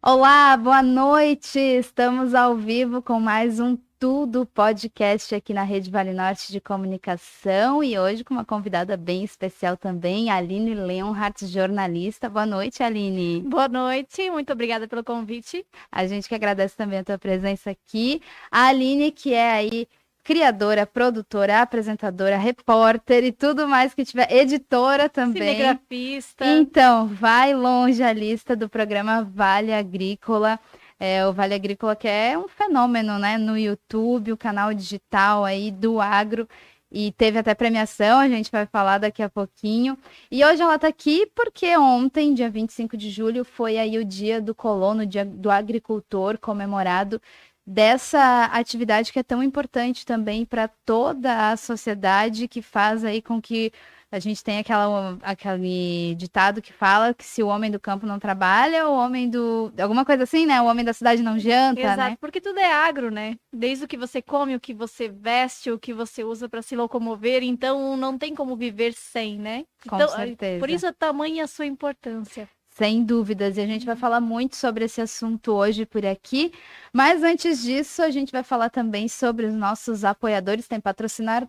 Olá, boa noite! Estamos ao vivo com mais um Tudo Podcast aqui na Rede Vale Norte de Comunicação e hoje com uma convidada bem especial também, Aline Leonhardt, jornalista. Boa noite, Aline. Boa noite, muito obrigada pelo convite. A gente que agradece também a tua presença aqui. A Aline, que é aí criadora, produtora, apresentadora, repórter e tudo mais que tiver, editora também. Cinegrafista. Então, vai longe a lista do programa Vale Agrícola. O Vale Agrícola que é um fenômeno, né? No YouTube, o canal digital aí do agro. E teve até premiação, a gente vai falar daqui a pouquinho. E hoje ela está aqui porque ontem, dia 25 de julho, foi aí o dia do colono, dia do agricultor comemorado dessa atividade que é tão importante também para toda a sociedade, que faz aí com que a gente tenha aquele ditado que fala que se o homem do campo não trabalha, o homem do... alguma coisa assim, né? O homem da cidade não janta, Exato, né? porque tudo é agro, né? Desde o que você come, o que você veste, o que você usa para se locomover, então não tem como viver sem, né? Com Então, certeza. por isso a tamanha sua importância. Sem dúvidas, e a gente vai falar muito sobre esse assunto hoje por aqui, mas antes disso, a gente vai falar também sobre os nossos apoiadores, tem patrocinador,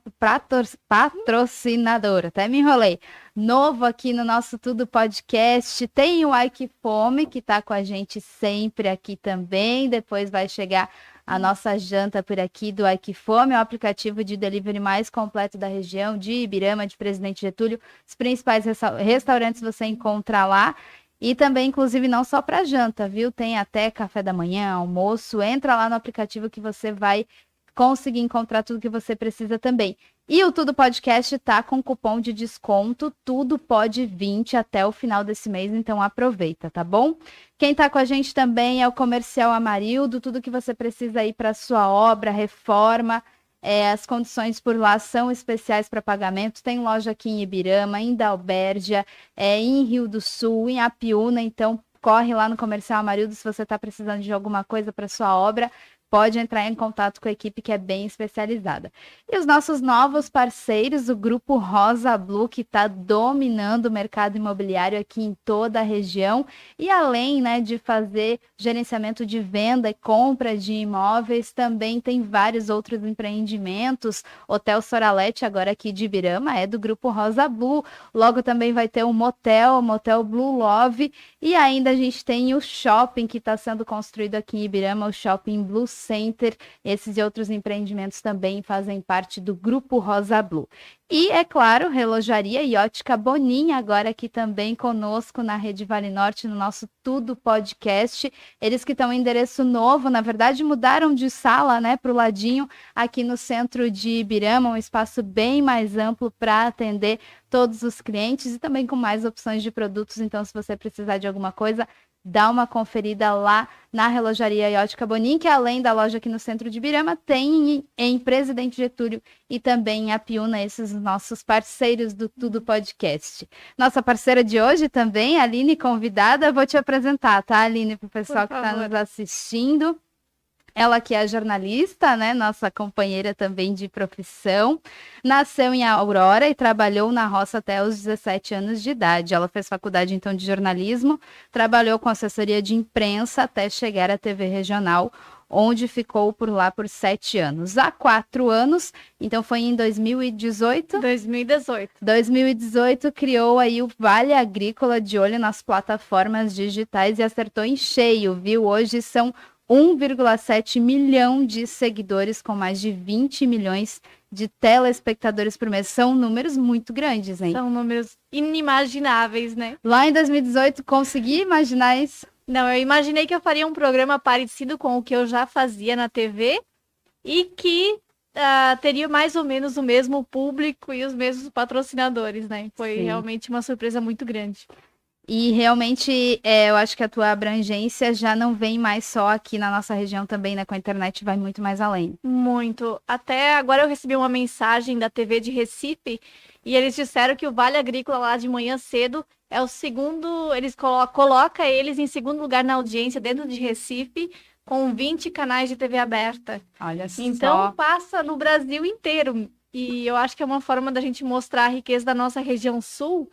até me enrolei, novo aqui no nosso Tudo Podcast, tem o Ai Que Fome, que está com a gente sempre aqui também, depois vai chegar a nossa janta por aqui do Ai Que Fome, o aplicativo de delivery mais completo da região, de Ibirama, de Presidente Getúlio, os principais restaurantes você encontra lá. E também, inclusive, não só para janta, viu? Tem até café da manhã, almoço. Entra lá no aplicativo que você vai conseguir encontrar tudo que você precisa também. E o Tudo Podcast tá com cupom de desconto, Tudo Pode 20 até o final desse mês, então aproveita, tá bom? Quem tá com a gente também é o Comercial Amarildo, tudo que você precisa aí para sua obra, reforma. As condições por lá são especiais para pagamento. Tem loja aqui em Ibirama, em Dalbérgia, em Rio do Sul, em Apiúna. Então, corre lá no Comercial Amarildo se você está precisando de alguma coisa para sua obra. Pode entrar em contato com a equipe que é bem especializada. E os nossos novos parceiros, o Grupo Rosa Blue, que está dominando o mercado imobiliário aqui em toda a região. E além, né, de fazer gerenciamento de venda e compra de imóveis, também tem vários outros empreendimentos. Hotel Soralete, agora aqui de Ibirama, é do Grupo Rosa Blue. Logo também vai ter um Motel Blue Love. E ainda a gente tem o shopping que está sendo construído aqui em Ibirama, o Shopping Blue Center. Esses e outros empreendimentos também fazem parte do Grupo Rosa Blue. E, é claro, Relojaria e Ótica Bonin, agora aqui também conosco na Rede Vale Norte, no nosso Tudo Podcast. Eles que estão em endereço novo, na verdade mudaram de sala, né, para o ladinho, aqui no centro de Ibirama, um espaço bem mais amplo para atender todos os clientes e também com mais opções de produtos. Então, se você precisar de alguma coisa, dá uma conferida lá na Relojaria e Ótica Bonin, que além da loja aqui no centro de Ibirama, tem em Presidente Getúlio e também em Apiúna, esses nossos parceiros do Tudo Podcast. Nossa parceira de hoje também, a Aline, convidada, vou te apresentar, tá, Aline, para o pessoal que está nos assistindo. Ela que é jornalista, né? Nossa companheira também de profissão. Nasceu em Aurora e trabalhou na roça até os 17 anos de idade. Ela fez faculdade, então, de jornalismo, trabalhou com assessoria de imprensa até chegar à TV regional, onde ficou por lá por 7 anos. Há 4 anos, então foi em 2018? 2018 criou aí o Vale Agrícola, de olho nas plataformas digitais, e acertou em cheio, viu? Hoje são 1,7 milhão de seguidores com mais de 20 milhões de telespectadores por mês. São números muito grandes, hein? São números inimagináveis, né? Lá em 2018, consegui imaginar isso? Não, eu imaginei que eu faria um programa parecido com o que eu já fazia na TV e que teria mais ou menos o mesmo público e os mesmos patrocinadores, né? Foi Sim. realmente uma surpresa muito grande. E realmente, eu acho que a tua abrangência já não vem mais só aqui na nossa região também, né? Com a internet vai muito mais além. Muito. Até agora eu recebi uma mensagem da TV de Recife e eles disseram que o Vale Agrícola lá de manhã cedo é o segundo, eles coloca eles em segundo lugar na audiência dentro de Recife, com 20 canais de TV aberta. Olha Então só. passa no Brasil inteiro. E eu acho que é uma forma da gente mostrar a riqueza da nossa região sul,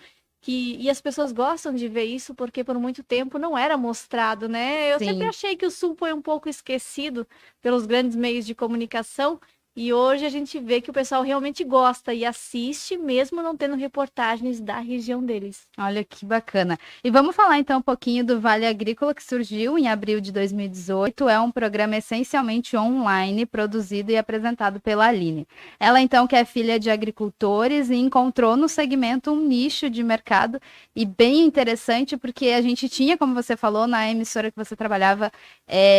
E as pessoas gostam de ver isso porque por muito tempo não era mostrado, né? Eu Sim. sempre achei que o Sul foi um pouco esquecido pelos grandes meios de comunicação e hoje a gente vê que o pessoal realmente gosta e assiste, mesmo não tendo reportagens da região deles. Olha que bacana. E vamos falar então um pouquinho do Vale Agrícola, que surgiu em abril de 2018. É um programa essencialmente online, produzido e apresentado pela Aline. Ela então que é filha de agricultores e encontrou no segmento um nicho de mercado e bem interessante, porque a gente tinha, como você falou, na emissora que você trabalhava,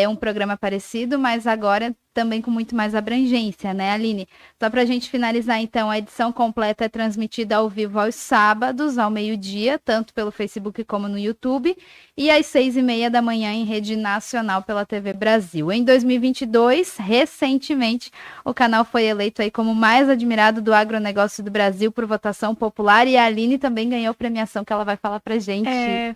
um programa parecido, mas agora também com muito mais abrangência, né, Aline? Só para a gente finalizar, então, a edição completa é transmitida ao vivo aos sábados, ao meio-dia, tanto pelo Facebook como no YouTube, e às 6h30 da manhã em rede nacional pela TV Brasil. Em 2022, recentemente, o canal foi eleito aí como o mais admirado do agronegócio do Brasil por votação popular, e a Aline também ganhou premiação que ela vai falar pra gente.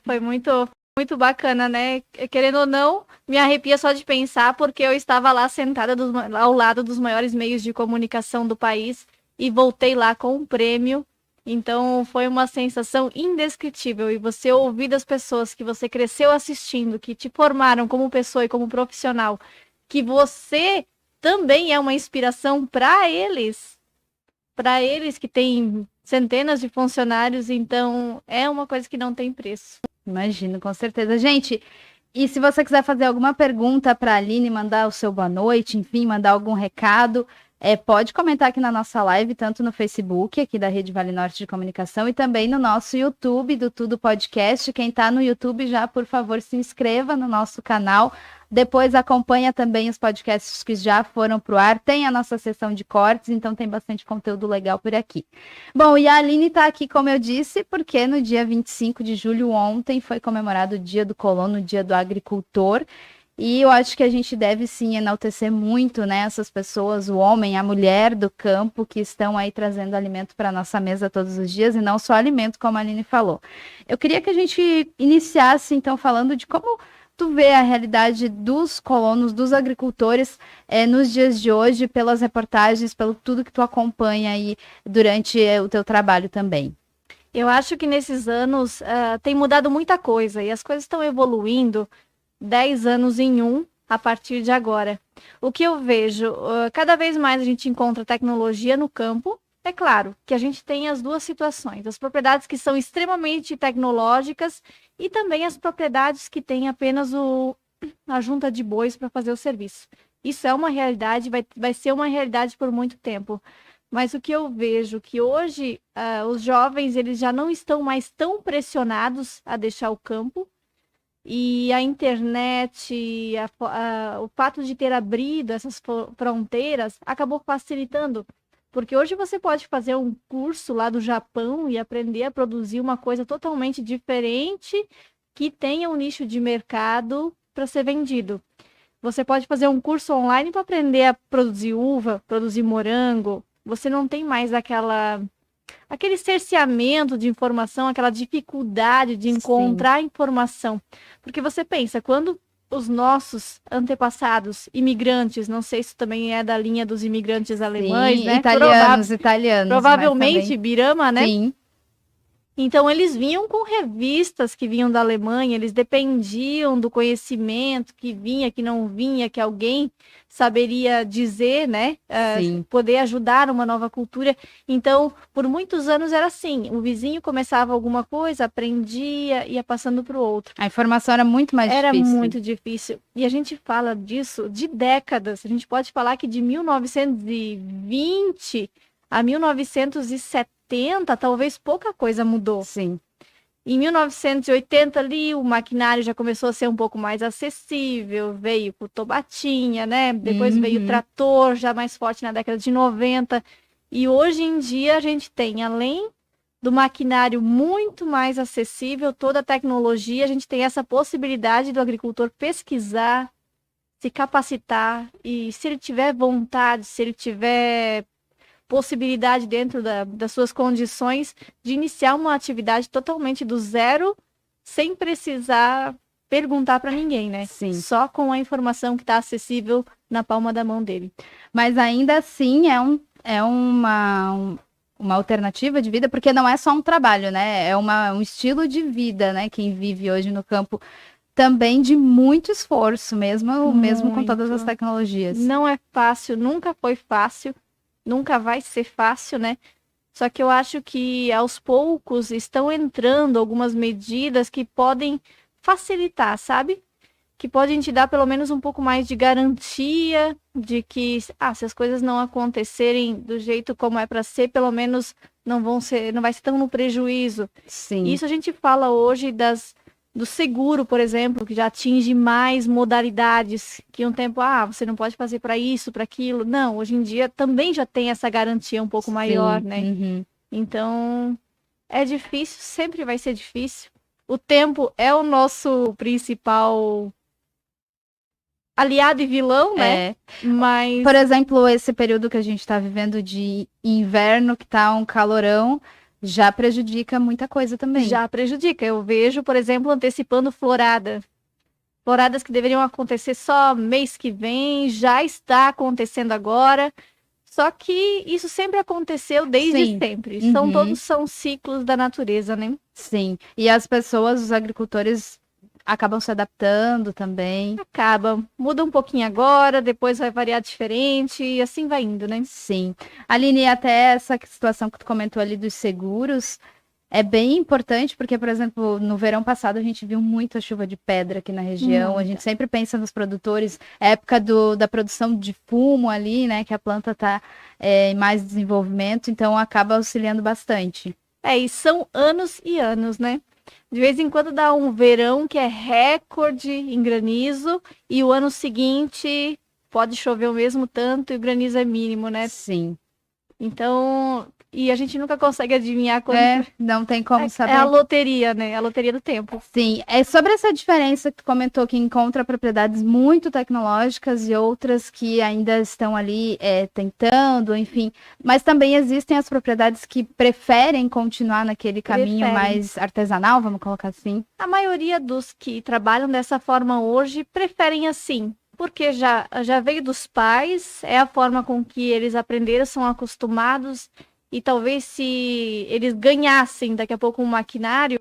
Foi muito bacana, né? Querendo ou não, me arrepia só de pensar, porque eu estava lá sentada ao lado dos maiores meios de comunicação do país e voltei lá com um prêmio. Então, foi uma sensação indescritível. E você ouvir das pessoas que você cresceu assistindo, que te formaram como pessoa e como profissional, que você também é uma inspiração para eles que têm centenas de funcionários. Então, é uma coisa que não tem preço. Imagino, com certeza. Gente, e se você quiser fazer alguma pergunta para a Aline, mandar o seu boa noite, enfim, mandar algum recado, pode comentar aqui na nossa live, tanto no Facebook, aqui da Rede Vale Norte de Comunicação, e também no nosso YouTube, do Tudo Podcast. Quem está no YouTube já, por favor, se inscreva no nosso canal. Depois acompanha também os podcasts que já foram para o ar. Tem a nossa sessão de cortes, então tem bastante conteúdo legal por aqui. Bom, e a Aline está aqui, como eu disse, porque no dia 25 de julho, ontem, foi comemorado o Dia do Colono, o Dia do Agricultor. E eu acho que a gente deve sim enaltecer muito, né, essas pessoas, o homem, a mulher do campo, que estão aí trazendo alimento para a nossa mesa todos os dias, e não só alimento, como a Aline falou. Eu queria que a gente iniciasse, então, falando de como tu vê a realidade dos colonos, dos agricultores, nos dias de hoje, pelas reportagens, pelo tudo que tu acompanha aí durante o teu trabalho também. Eu acho que nesses anos tem mudado muita coisa, e as coisas estão evoluindo 10 anos em um a partir de agora. O que eu vejo, cada vez mais a gente encontra tecnologia no campo. É claro que a gente tem as duas situações, as propriedades que são extremamente tecnológicas e também as propriedades que têm apenas a junta de bois para fazer o serviço. Isso é uma realidade, vai ser uma realidade por muito tempo. Mas o que eu vejo que hoje os jovens eles já não estão mais tão pressionados a deixar o campo, e a internet, o fato de ter abrido essas fronteiras acabou facilitando. Porque hoje você pode fazer um curso lá do Japão e aprender a produzir uma coisa totalmente diferente que tenha um nicho de mercado para ser vendido. Você pode fazer um curso online para aprender a produzir uva, produzir morango. Você não tem mais aquele cerceamento de informação, aquela dificuldade de encontrar informação. Porque você pensa, quando os nossos antepassados imigrantes, não sei se também é da linha dos imigrantes alemães, sim, né? Italianos. Provavelmente também... Birama, né? Sim. Então, eles vinham com revistas que vinham da Alemanha, eles dependiam do conhecimento que vinha, que não vinha, que alguém saberia dizer, né? Poder ajudar uma nova cultura. Então, por muitos anos era assim, o vizinho começava alguma coisa, aprendia, ia passando para o outro. A informação era muito mais difícil. Era muito difícil. E a gente fala disso de décadas. A gente pode falar que de 1920 a 1970, talvez pouca coisa mudou. Sim. Em 1980 ali, o maquinário já começou a ser um pouco mais acessível, veio com tobatinha, né? Depois veio o trator, já mais forte na década de 90. E hoje em dia a gente tem, além do maquinário muito mais acessível, toda a tecnologia, a gente tem essa possibilidade do agricultor pesquisar, se capacitar, e se ele tiver vontade, se ele tiver possibilidade dentro das suas condições de iniciar uma atividade totalmente do zero, sem precisar perguntar para ninguém, né? Sim. Só com a informação que está acessível na palma da mão dele. Mas ainda assim é um uma alternativa de vida, porque não é só um trabalho, né? É um estilo de vida, né? Quem vive hoje no campo também de muito esforço, mesmo com todas as tecnologias. Não é fácil, nunca foi fácil, nunca vai ser fácil, né? Só que eu acho que aos poucos estão entrando algumas medidas que podem facilitar, sabe? Que podem te dar pelo menos um pouco mais de garantia de que, se as coisas não acontecerem do jeito como é para ser, pelo menos não vai ser tão no prejuízo. Sim. Isso a gente fala hoje do seguro, por exemplo, que já atinge mais modalidades, que um tempo, você não pode fazer para isso, para aquilo. Não, hoje em dia também já tem essa garantia um pouco maior, né? Uhum. Então, é difícil, sempre vai ser difícil. O tempo é o nosso principal aliado e vilão, né? Mas, por exemplo, esse período que a gente está vivendo de inverno, que tá um calorão, já prejudica muita coisa também. Já prejudica. Eu vejo, por exemplo, antecipando florada. Floradas que deveriam acontecer só mês que vem, já está acontecendo agora. Só que isso sempre aconteceu desde sempre. Todos são ciclos da natureza, né? Sim. E as pessoas, os agricultores, acabam se adaptando também. Muda um pouquinho agora, depois vai variar diferente e assim vai indo, né? Sim. Aline, até essa situação que tu comentou ali dos seguros é bem importante, porque, por exemplo, no verão passado a gente viu muita chuva de pedra aqui na região. A gente sempre pensa nos produtores, época da produção de fumo ali, né? Que a planta está em mais desenvolvimento, então acaba auxiliando bastante. E são anos e anos, né? De vez em quando dá um verão que é recorde em granizo e o ano seguinte pode chover o mesmo tanto e o granizo é mínimo, né? Sim. Então, e a gente nunca consegue adivinhar quando... não tem como saber. É a loteria, né? A loteria do tempo. Sim, é sobre essa diferença que tu comentou, que encontra propriedades muito tecnológicas e outras que ainda estão ali tentando, enfim. Mas também existem as propriedades que preferem continuar naquele caminho mais artesanal, vamos colocar assim. A maioria dos que trabalham dessa forma hoje preferem assim, porque já veio dos pais, é a forma com que eles aprenderam, são acostumados. E talvez se eles ganhassem daqui a pouco um maquinário,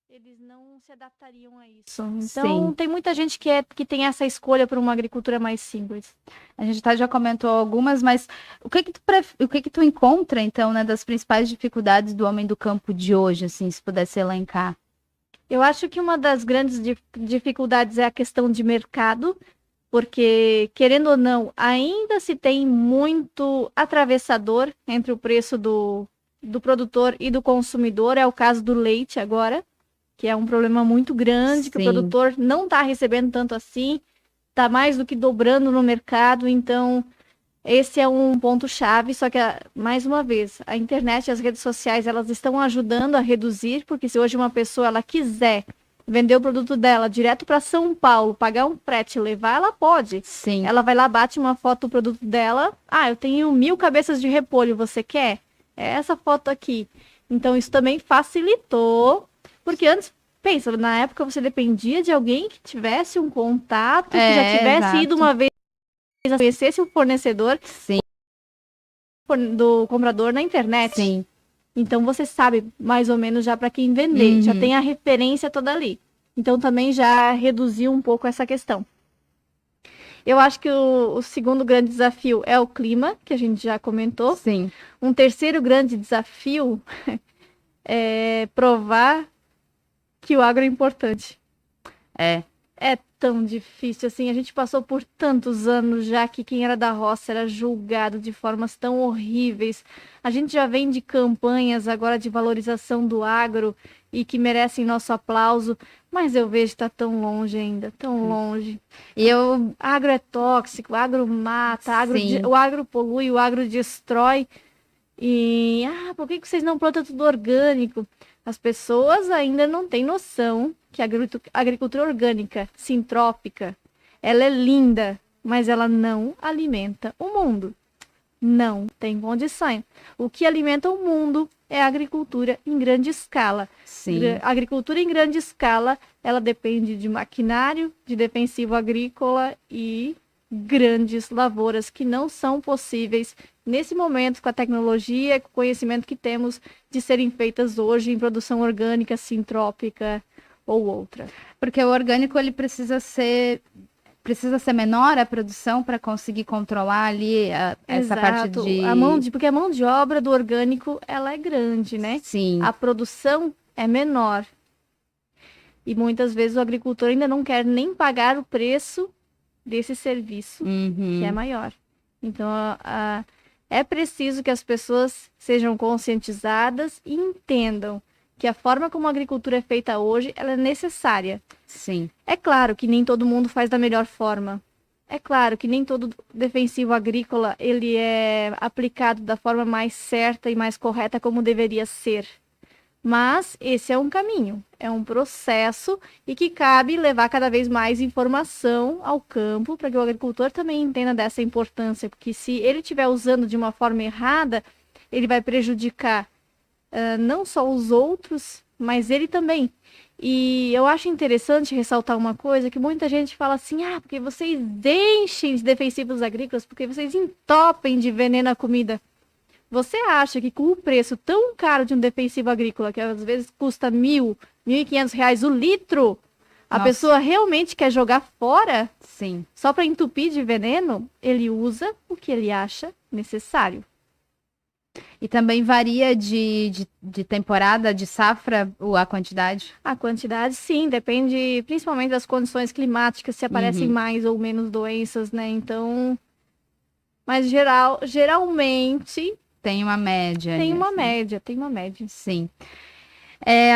eles não se adaptariam a isso. Então, tem muita gente que tem essa escolha por uma agricultura mais simples. A gente já comentou algumas, mas o que tu encontra, então, né, das principais dificuldades do homem do campo de hoje, assim, se pudesse elencar? Eu acho que uma das grandes dificuldades é a questão de mercado, porque, querendo ou não, ainda se tem muito atravessador entre o preço do produtor e do consumidor. É o caso do leite agora, que é um problema muito grande, que o produtor não está recebendo tanto assim, está mais do que dobrando no mercado. Então, esse é um ponto-chave, só que, mais uma vez, a internet e as redes sociais, elas estão ajudando a reduzir, porque se hoje uma pessoa ela quiser vender o produto dela direto para São Paulo, pagar um frete e levar, ela pode. Sim. Ela vai lá, bate uma foto do produto dela. Eu tenho 1000 cabeças de repolho, você quer? É essa foto aqui. Então, isso também facilitou, porque antes, pensa, na época você dependia de alguém que tivesse um contato, que já tivesse ido uma vez, conhecesse o fornecedor do comprador na internet. Sim. Então, você sabe mais ou menos já para quem vender, já tem a referência toda ali. Então, também já reduziu um pouco essa questão. Eu acho que o segundo grande desafio é o clima, que a gente já comentou. Sim. Um terceiro grande desafio é provar que o agro é importante. É tão difícil, assim, a gente passou por tantos anos já que quem era da roça era julgado de formas tão horríveis. A gente já vem de campanhas agora de valorização do agro e que merecem nosso aplauso, mas eu vejo que está tão longe ainda, tão longe. Agro é tóxico, o agro mata, o agro polui, o agro destrói. E, por que vocês não plantam tudo orgânico? As pessoas ainda não têm noção que a agricultura orgânica, sintrópica, ela é linda, mas ela não alimenta o mundo. Não tem condição. O que alimenta o mundo é a agricultura em grande escala. A agricultura em grande escala, ela depende de maquinário, de defensivo agrícola e grandes lavouras que não são possíveis nesse momento com a tecnologia, com o conhecimento que temos de serem feitas hoje em produção orgânica, sintrópica ou outra. Porque o orgânico ele precisa ser menor a produção para conseguir controlar ali essa parte de... Porque a mão de obra do orgânico, ela é grande, né? Sim. A produção é menor. E muitas vezes o agricultor ainda não quer nem pagar o preço desse serviço, que é maior. Então, é preciso que as pessoas sejam conscientizadas e entendam que a forma como a agricultura é feita hoje, ela é necessária. Sim. É claro que nem todo mundo faz da melhor forma. É claro que nem todo defensivo agrícola ele é aplicado da forma mais certa e mais correta como deveria ser. Mas esse é um caminho, é um processo e que cabe levar cada vez mais informação ao campo para que o agricultor também entenda dessa importância, porque se ele estiver usando de uma forma errada, ele vai prejudicar não só os outros, mas ele também. E eu acho interessante ressaltar uma coisa, que muita gente fala assim, porque vocês enchem de defensivos agrícolas, porque vocês entopem de veneno a comida. Você acha que com o preço tão caro de um defensivo agrícola, que às vezes custa R$ 1.500 o litro, a pessoa realmente quer jogar fora? Sim. Só para entupir de veneno? Ele usa o que ele acha necessário. E também varia de temporada, de safra, a quantidade? A quantidade, sim, depende principalmente das condições climáticas, se aparecem mais ou menos doenças, né? Então, mas geralmente... Tem uma média. Tem uma média. Sim.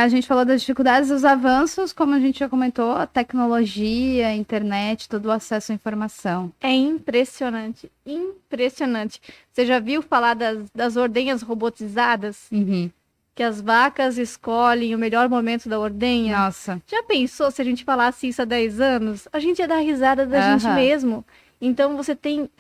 A gente falou das dificuldades, dos avanços, como a gente já comentou, a tecnologia, a internet, todo o acesso à informação. É impressionante. Você já viu falar das ordenhas robotizadas? Que as vacas escolhem o melhor momento da ordenha? Nossa. Já pensou se a gente falasse isso há 10 anos? A gente ia dar risada da gente mesmo. Então você tem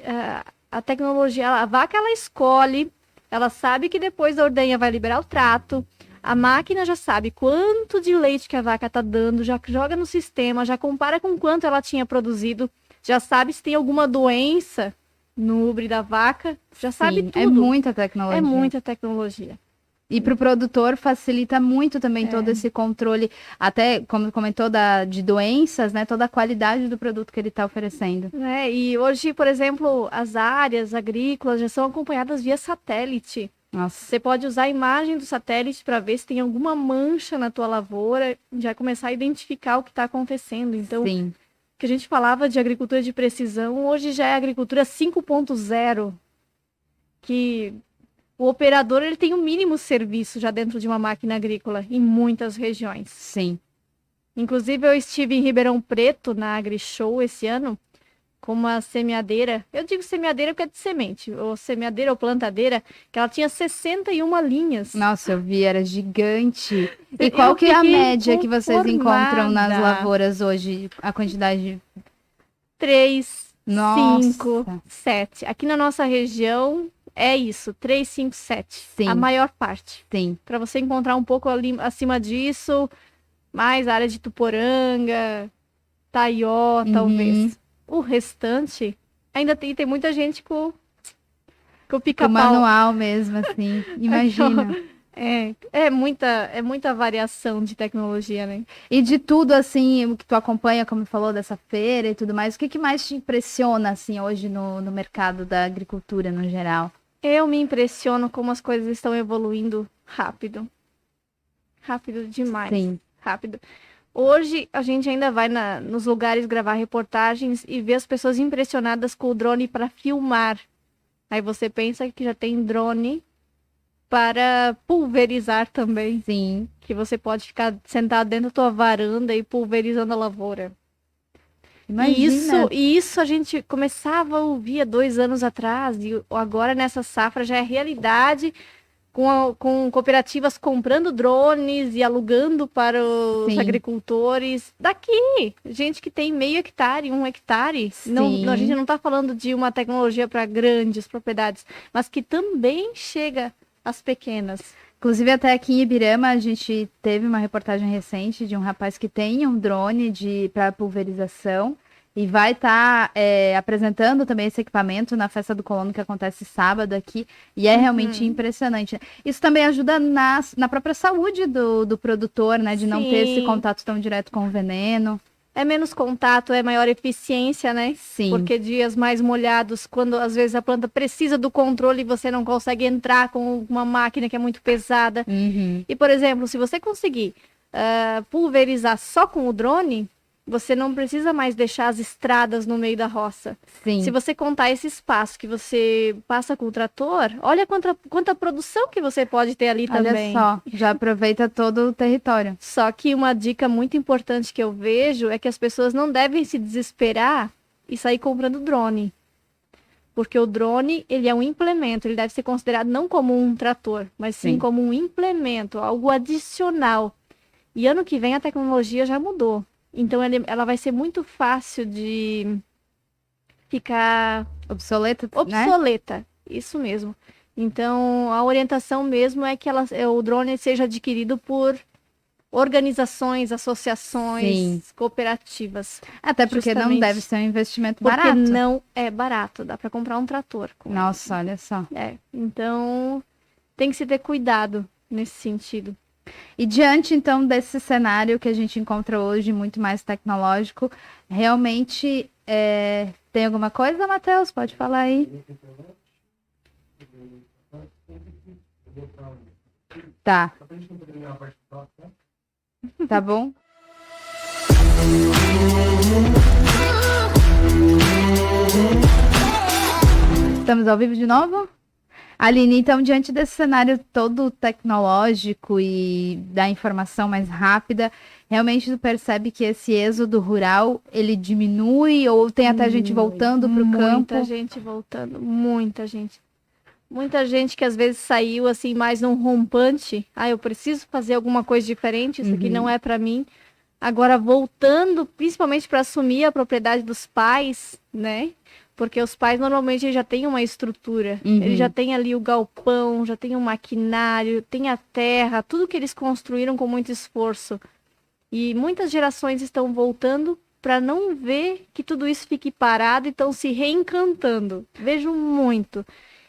a tecnologia, a vaca ela escolhe, ela sabe que depois da ordenha vai liberar o trato. A máquina já sabe quanto de leite que a vaca está dando, já joga no sistema, já compara com quanto ela tinha produzido, já sabe se tem alguma doença no ubre da vaca, já sabe tudo. É muita tecnologia. É muita tecnologia. E para o produtor facilita muito também todo esse controle, até como comentou, de doenças, né? Toda a qualidade do produto que ele está oferecendo. E hoje, por exemplo, as áreas agrícolas já são acompanhadas via satélite. Nossa. Você pode usar a imagem do satélite para ver se tem alguma mancha na tua lavoura, já começar a identificar o que está acontecendo. Então, Sim. que a gente falava de agricultura de precisão, hoje já é agricultura 5.0, que o operador ele tem o mínimo serviço já dentro de uma máquina agrícola em muitas regiões. Sim. Inclusive, eu estive em Ribeirão Preto, na AgriShow, esse ano, com uma semeadeira. Eu digo semeadeira porque é de semente, ou semeadeira ou plantadeira, que ela tinha 61 linhas. Nossa, eu vi, era gigante. E qual que é a média que vocês encontram nas lavouras hoje? A quantidade? 3, Nossa. 5, 7. Aqui na nossa região é isso, 3, 5, 7. Sim. A maior parte. Sim. Para você encontrar um pouco ali acima disso, mais área de Tuporanga, Taió, talvez. O restante, ainda tem muita gente com o pica-pau. Com manual mesmo, assim, imagina. É muita variação de tecnologia, né? E de tudo, assim, o que tu acompanha, como falou, dessa feira e tudo mais, o que mais te impressiona, assim, hoje no mercado da agricultura, no geral? Eu me impressiono como as coisas estão evoluindo rápido. Rápido demais. Sim. Rápido. Hoje, a gente ainda vai nos lugares gravar reportagens e ver as pessoas impressionadas com o drone para filmar. Aí você pensa que já tem drone para pulverizar também. Sim. Que você pode ficar sentado dentro da tua varanda e pulverizando a lavoura. Imagina. E isso a gente começava a ouvir há 2 anos atrás. E agora nessa safra já é realidade. Com cooperativas comprando drones e alugando para os agricultores. Daqui, gente que tem meio hectare, 1 hectare. Não, a gente não está falando de uma tecnologia para grandes propriedades, mas que também chega às pequenas. Inclusive, até aqui em Ibirama, a gente teve uma reportagem recente de um rapaz que tem um drone para pulverização. e vai estar apresentando também esse equipamento na Festa do Colono, que acontece sábado aqui, e é realmente impressionante, né? Isso também ajuda na própria saúde do produtor, né? De não ter esse Sim. contato tão direto com o veneno. É menos contato, é maior eficiência, né? Sim. Porque dias mais molhados, quando às vezes a planta precisa do controle e você não consegue entrar com uma máquina que é muito pesada. Uhum. E, por exemplo, se você conseguir pulverizar só com o drone, você não precisa mais deixar as estradas no meio da roça. Sim. Se você contar esse espaço que você passa com o trator, olha quanta produção que você pode ter ali também. Olha só, já aproveita todo o território. Só que uma dica muito importante que eu vejo é que as pessoas não devem se desesperar e sair comprando drone. Porque o drone, ele é um implemento, ele deve ser considerado não como um trator, mas sim como um implemento, algo adicional. E ano que vem a tecnologia já mudou. Então ela vai ser muito fácil de ficar obsoleta, né? Isso mesmo. Então a orientação mesmo é que o drone seja adquirido por organizações, associações, cooperativas. Até porque não deve ser um investimento barato. Porque não é barato, dá para comprar um trator. Nossa, olha só. Então tem que se ter cuidado nesse sentido. E diante, então, desse cenário que a gente encontra hoje, muito mais tecnológico, realmente tem alguma coisa, Matheus? Pode falar aí. Tá. Tá bom? Estamos ao vivo de novo? Aline, então, diante desse cenário todo tecnológico e da informação mais rápida, realmente tu percebe que esse êxodo rural, ele diminui ou tem até gente voltando para o campo? Muita gente voltando, muita gente. Muita gente que às vezes saiu assim mais num rompante. Eu preciso fazer alguma coisa diferente, isso aqui não é para mim. Agora voltando, principalmente para assumir a propriedade dos pais, né? Porque os pais normalmente já têm uma estrutura. Eles já têm ali o galpão, já tem o maquinário, tem a terra, tudo que eles construíram com muito esforço. E muitas gerações estão voltando para não ver que tudo isso fique parado e estão se reencantando. Vejo muito.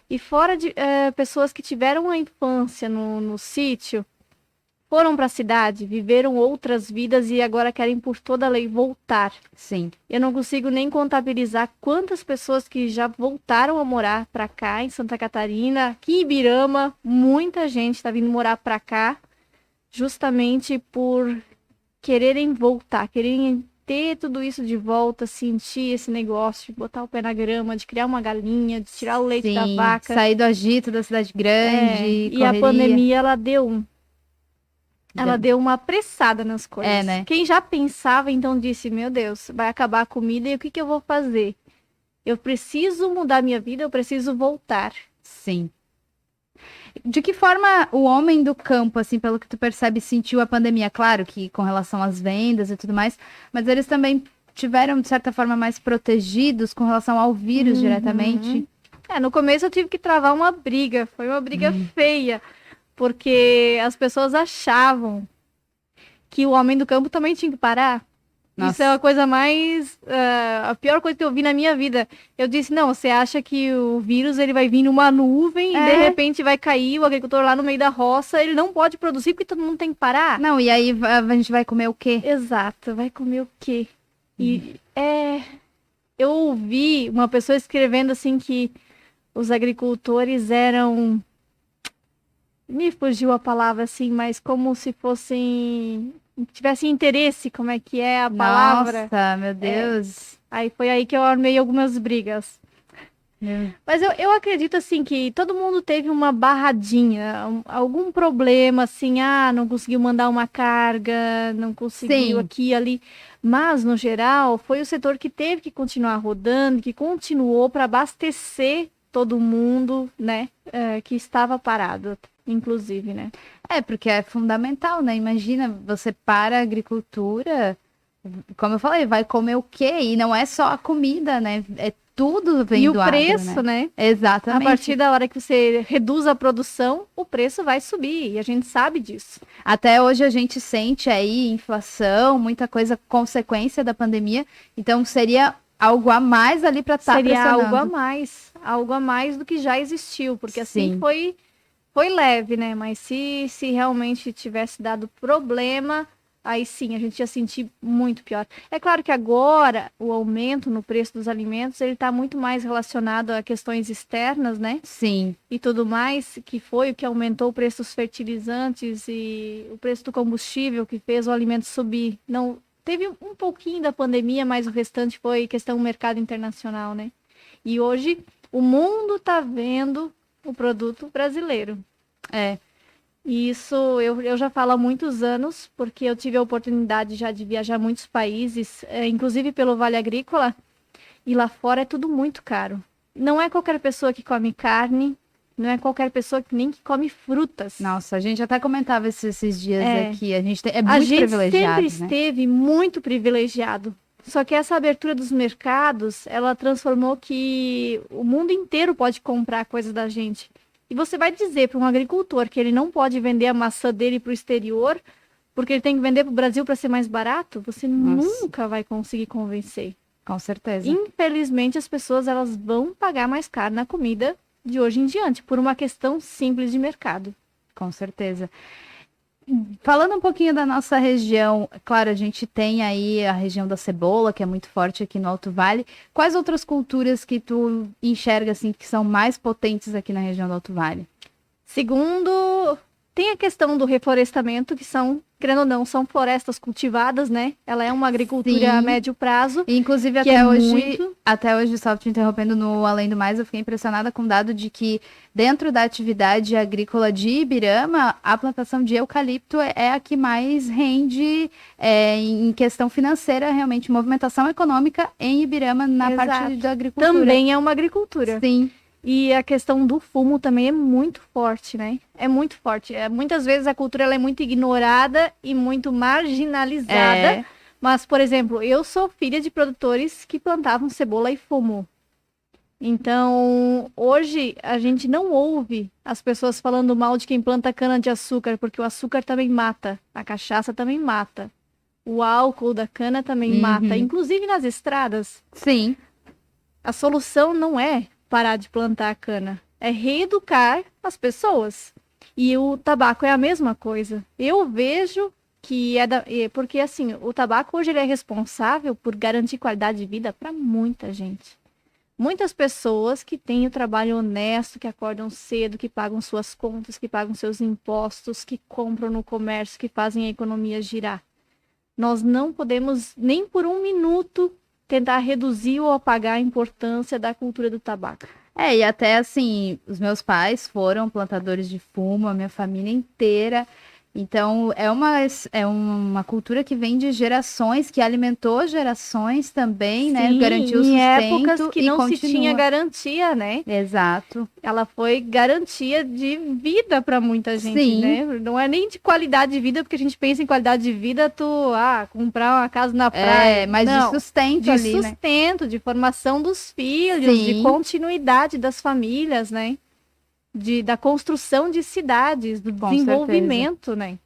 E fora de pessoas que tiveram a infância no sítio, foram para a cidade, viveram outras vidas e agora querem por toda a lei voltar. Sim. Eu não consigo nem contabilizar quantas pessoas que já voltaram a morar para cá em Santa Catarina, aqui em Ibirama, muita gente está vindo morar para cá justamente por quererem voltar, quererem ter tudo isso de volta, sentir esse negócio, de botar o pé na grama, de criar uma galinha, de tirar o leite da vaca. Sair do agito da cidade grande, e a pandemia, ela deu uma apressada nas coisas. Né? Quem já pensava, então, disse, meu Deus, vai acabar a comida e o que eu vou fazer? Eu preciso mudar minha vida, eu preciso voltar. Sim. De que forma o homem do campo, assim, pelo que tu percebe, sentiu a pandemia? Claro que com relação às vendas e tudo mais, mas eles também tiveram, de certa forma, mais protegidos com relação ao vírus diretamente? No começo eu tive que travar uma briga, foi uma briga feia. Porque as pessoas achavam que o homem do campo também tinha que parar. Nossa. Isso é a coisa mais... a pior coisa que eu vi na minha vida. Eu disse, não, você acha que o vírus ele vai vir numa nuvem e de repente vai cair o agricultor lá no meio da roça, ele não pode produzir porque todo mundo tem que parar? Não, e aí a gente vai comer o quê? Exato, vai comer o quê? E eu ouvi uma pessoa escrevendo assim que os agricultores eram... Me fugiu a palavra assim, mas como se fossem... tivessem interesse, como é que é a palavra. Nossa, meu Deus. Aí foi aí que eu armei algumas brigas. Mas eu acredito assim que todo mundo teve uma barradinha, algum problema assim, não conseguiu mandar uma carga, não conseguiu aqui e ali. Mas, no geral, foi o setor que teve que continuar rodando, que continuou para abastecer todo mundo, né, que estava parado. Inclusive, né? Porque é fundamental, né? Imagina, você para a agricultura, como eu falei, vai comer o quê? E não é só a comida, né? É tudo vem E do o agro, preço, né? Exatamente. A partir da hora que você reduz a produção, o preço vai subir, e a gente sabe disso. Até hoje a gente sente aí inflação, muita coisa consequência da pandemia, então seria algo a mais ali para estar Seria pressionando. algo a mais do que já existiu, porque assim Sim. foi leve, né? Mas se realmente tivesse dado problema, aí sim, a gente ia sentir muito pior. É claro que agora o aumento no preço dos alimentos, ele está muito mais relacionado a questões externas, né? Sim. E tudo mais, que foi o que aumentou o preço dos fertilizantes e o preço do combustível, que fez o alimento subir. Não, teve um pouquinho da pandemia, mas o restante foi questão do mercado internacional, né? E hoje o mundo está vendo o produto brasileiro. É. E isso eu já falo há muitos anos, porque eu tive a oportunidade já de viajar a muitos países, inclusive pelo Vale Agrícola, e lá fora é tudo muito caro. Não é qualquer pessoa que come carne, não é qualquer pessoa que nem que come frutas. Nossa, a gente até comentava esses dias aqui. A gente é A muito gente privilegiado, sempre né? esteve muito privilegiado. Só que essa abertura dos mercados, ela transformou que o mundo inteiro pode comprar coisas da gente. E você vai dizer para um agricultor que ele não pode vender a maçã dele para o exterior, porque ele tem que vender para o Brasil para ser mais barato? Você nunca vai conseguir convencer. Com certeza. Infelizmente, as pessoas elas vão pagar mais caro na comida de hoje em diante, por uma questão simples de mercado. Com certeza. Falando um pouquinho da nossa região, claro, a gente tem aí a região da cebola, que é muito forte aqui no Alto Vale. Quais outras culturas que tu enxerga assim que são mais potentes aqui na região do Alto Vale? Segundo, tem a questão do reflorestamento, que são, querendo ou não, são florestas cultivadas, né? Ela é uma agricultura Sim. a médio prazo. E, inclusive, até hoje, só te interrompendo no Além do Mais, eu fiquei impressionada com o dado de que dentro da atividade agrícola de Ibirama, a plantação de eucalipto é a que mais rende em questão financeira, realmente, movimentação econômica em Ibirama na parte da agricultura. Também é uma agricultura. Sim. E a questão do fumo também é muito forte, né? É muito forte. Muitas vezes a cultura ela é muito ignorada e muito marginalizada. Mas, por exemplo, eu sou filha de produtores que plantavam cebola e fumo. Então, hoje a gente não ouve as pessoas falando mal de quem planta cana-de-açúcar, porque o açúcar também mata, a cachaça também mata, o álcool da cana também mata, inclusive nas estradas. Sim. A solução não é parar de plantar a cana, é reeducar as pessoas. E o tabaco é a mesma coisa. Eu vejo que porque assim, o tabaco hoje ele é responsável por garantir qualidade de vida para muita gente. Muitas pessoas que têm o trabalho honesto, que acordam cedo, que pagam suas contas, que pagam seus impostos, que compram no comércio, que fazem a economia girar. Nós não podemos nem por um minuto tentar reduzir ou apagar a importância da cultura do tabaco. E até assim, os meus pais foram plantadores de fumo, a minha família inteira. Então, é uma cultura que vem de gerações, que alimentou gerações também, né? Garantiu o sustento em épocas que não continua. se tinha garantia, né? Exato. Ela foi garantia de vida para muita gente, Sim. né? Não é nem de qualidade de vida, porque a gente pensa em qualidade de vida, comprar uma casa na praia. Mas não, de sustento de ali, sustento, de formação dos filhos, Sim. de continuidade das famílias, né? Da construção de cidades, do desenvolvimento, né?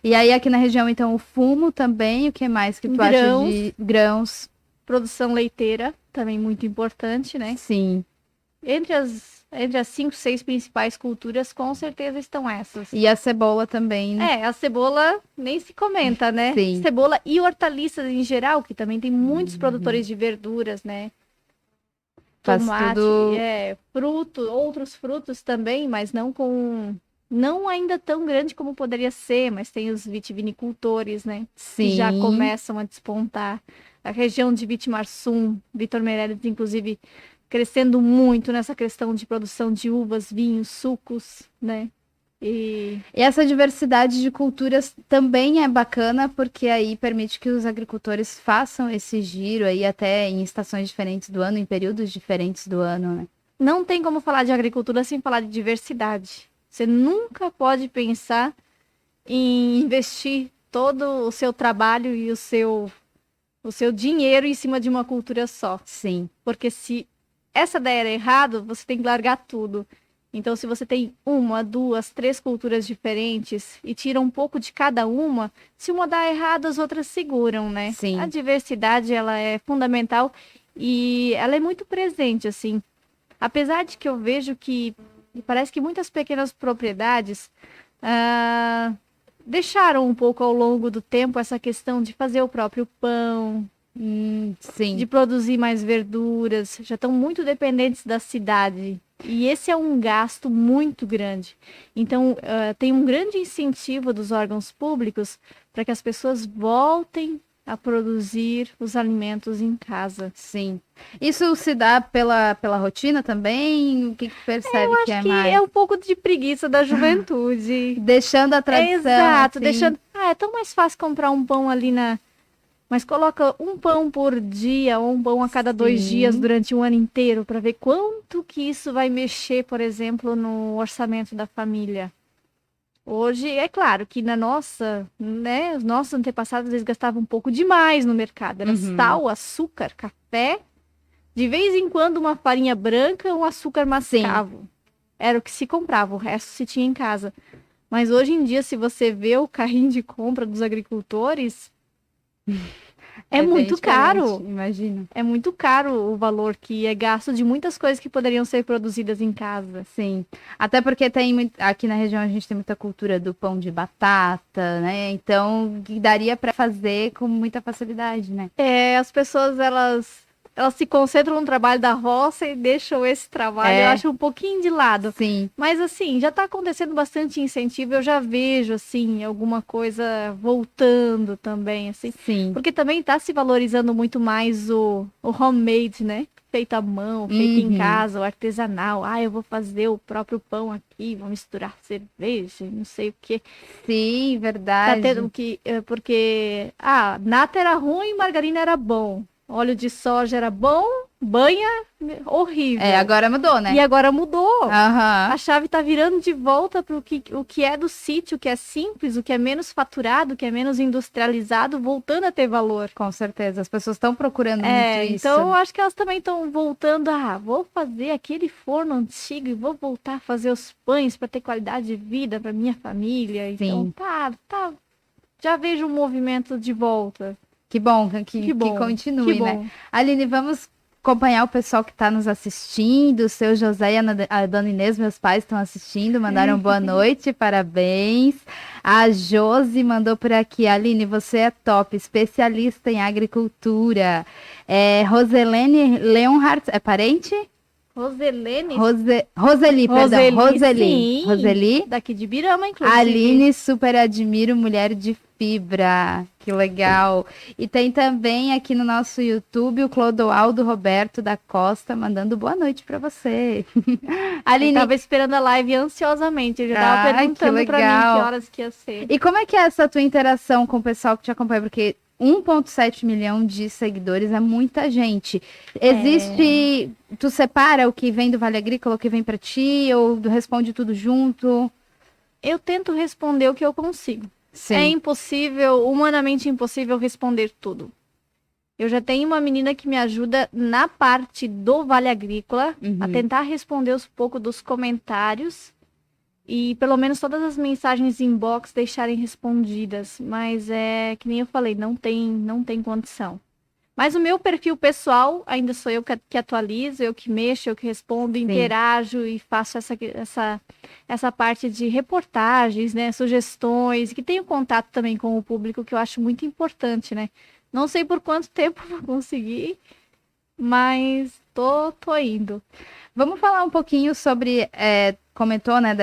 E aí aqui na região, então, o fumo também, o que mais que tu acha de grãos? Produção leiteira, também muito importante, né? Sim. Entre as 5, 6 principais culturas, com certeza estão essas. E a cebola também, né? A cebola nem se comenta, né? Sim. Cebola e hortaliças em geral, que também tem muitos produtores de verduras, né? Tomate, outros frutos também, mas não ainda tão grande como poderia ser, mas tem os vitivinicultores, né? Sim. Que já começam a despontar. A região de Vitimarsum, Vitor Meirelles, inclusive, crescendo muito nessa questão de produção de uvas, vinhos, sucos, né? E essa diversidade de culturas também é bacana, porque aí permite que os agricultores façam esse giro aí até em estações diferentes do ano, em períodos diferentes do ano, né? Não tem como falar de agricultura sem falar de diversidade. Você nunca pode pensar em investir todo o seu trabalho e o seu dinheiro em cima de uma cultura só. Sim. Porque se essa der errado, você tem que largar tudo. Então, se você tem 1, 2, 3 culturas diferentes e tira um pouco de cada uma, se uma dá errado, as outras seguram, né? Sim. A diversidade, ela é fundamental e ela é muito presente, assim. Apesar de que eu vejo que parece que muitas pequenas propriedades deixaram um pouco ao longo do tempo essa questão de fazer o próprio pão, sim. de produzir mais verduras, já estão muito dependentes da cidade. E esse é um gasto muito grande. Então, tem um grande incentivo dos órgãos públicos para que as pessoas voltem a produzir os alimentos em casa. Sim. Isso se dá pela rotina também? O que percebe Eu que acho é que mais? é um pouco de preguiça da juventude. Deixando a tradição. Exato, assim. deixando. É tão mais fácil comprar um pão ali na. Mas coloca um pão por dia, ou um pão a cada 2 Sim. dias durante um ano inteiro, para ver quanto que isso vai mexer, por exemplo, no orçamento da família. Hoje, é claro que na nossa, né, os nossos antepassados, eles gastavam um pouco demais no mercado. Era sal, açúcar, café, de vez em quando uma farinha branca, um açúcar mascavo. Era o que se comprava, o resto se tinha em casa. Mas hoje em dia, se você vê o carrinho de compra dos agricultores, é muito caro. Imagino. É muito caro o valor que é gasto de muitas coisas que poderiam ser produzidas em casa. Sim. Até porque tem aqui na região a gente tem muita cultura do pão de batata, né? Então, que daria para fazer com muita facilidade, né? As pessoas, elas se concentram no trabalho da roça e deixam esse trabalho, eu acho, um pouquinho de lado. Sim. Mas, assim, já está acontecendo bastante incentivo, eu já vejo, assim, alguma coisa voltando também, assim. Sim. Porque também está se valorizando muito mais o homemade, né? Feito à mão, feito em casa, o artesanal. Eu vou fazer o próprio pão aqui, vou misturar cerveja, não sei o quê. Sim, verdade. Tá tendo porque, nata era ruim, margarina era bom. Óleo de soja era bom, banha horrível. Agora mudou, né? E agora mudou. A chave tá virando de volta para o que é do sítio, o que é simples, o que é menos faturado, o que é menos industrializado, voltando a ter valor. Com certeza, as pessoas estão procurando muito isso. Então, eu acho que elas também estão voltando vou fazer aquele forno antigo e vou voltar a fazer os pães para ter qualidade de vida para minha família. Então, tá. Já vejo um movimento de volta. Que bom que continue, né? Aline, vamos acompanhar o pessoal que está nos assistindo. O seu José e a dona Inês, meus pais, estão assistindo, mandaram boa noite, parabéns. A Josi mandou por aqui: Aline, você é top, especialista em agricultura. Roselene Leonhardt, é parente? Roselene? Roseli, perdão. Sim, Roseli. Daqui de Birama, inclusive. Aline, super admiro, mulher de fibra. Que legal. E tem também aqui no nosso YouTube o Clodoaldo Roberto da Costa mandando boa noite para você. Aline, eu tava esperando a live ansiosamente. Eu já tava perguntando para mim que horas que ia ser. E como é que é essa tua interação com o pessoal que te acompanha? Porque 1,7 milhão de seguidores é muita gente. Existe... Tu separa o que vem do Vale Agrícola, o que vem para ti, ou responde tudo junto? Eu tento responder o que eu consigo. Sim. É impossível, humanamente impossível responder tudo. Eu já tenho uma menina que me ajuda na parte do Vale Agrícola a tentar responder um pouco dos comentários e pelo menos todas as mensagens inbox deixarem respondidas. Mas que nem eu falei, não tem condição. Mas o meu perfil pessoal ainda sou eu que atualizo, eu que mexo, eu que respondo, interajo e faço essa parte de reportagens, né, sugestões, que tenho contato também com o público, que eu acho muito importante, né? Não sei por quanto tempo vou conseguir, mas tô indo. Vamos falar um pouquinho sobre, comentou, né,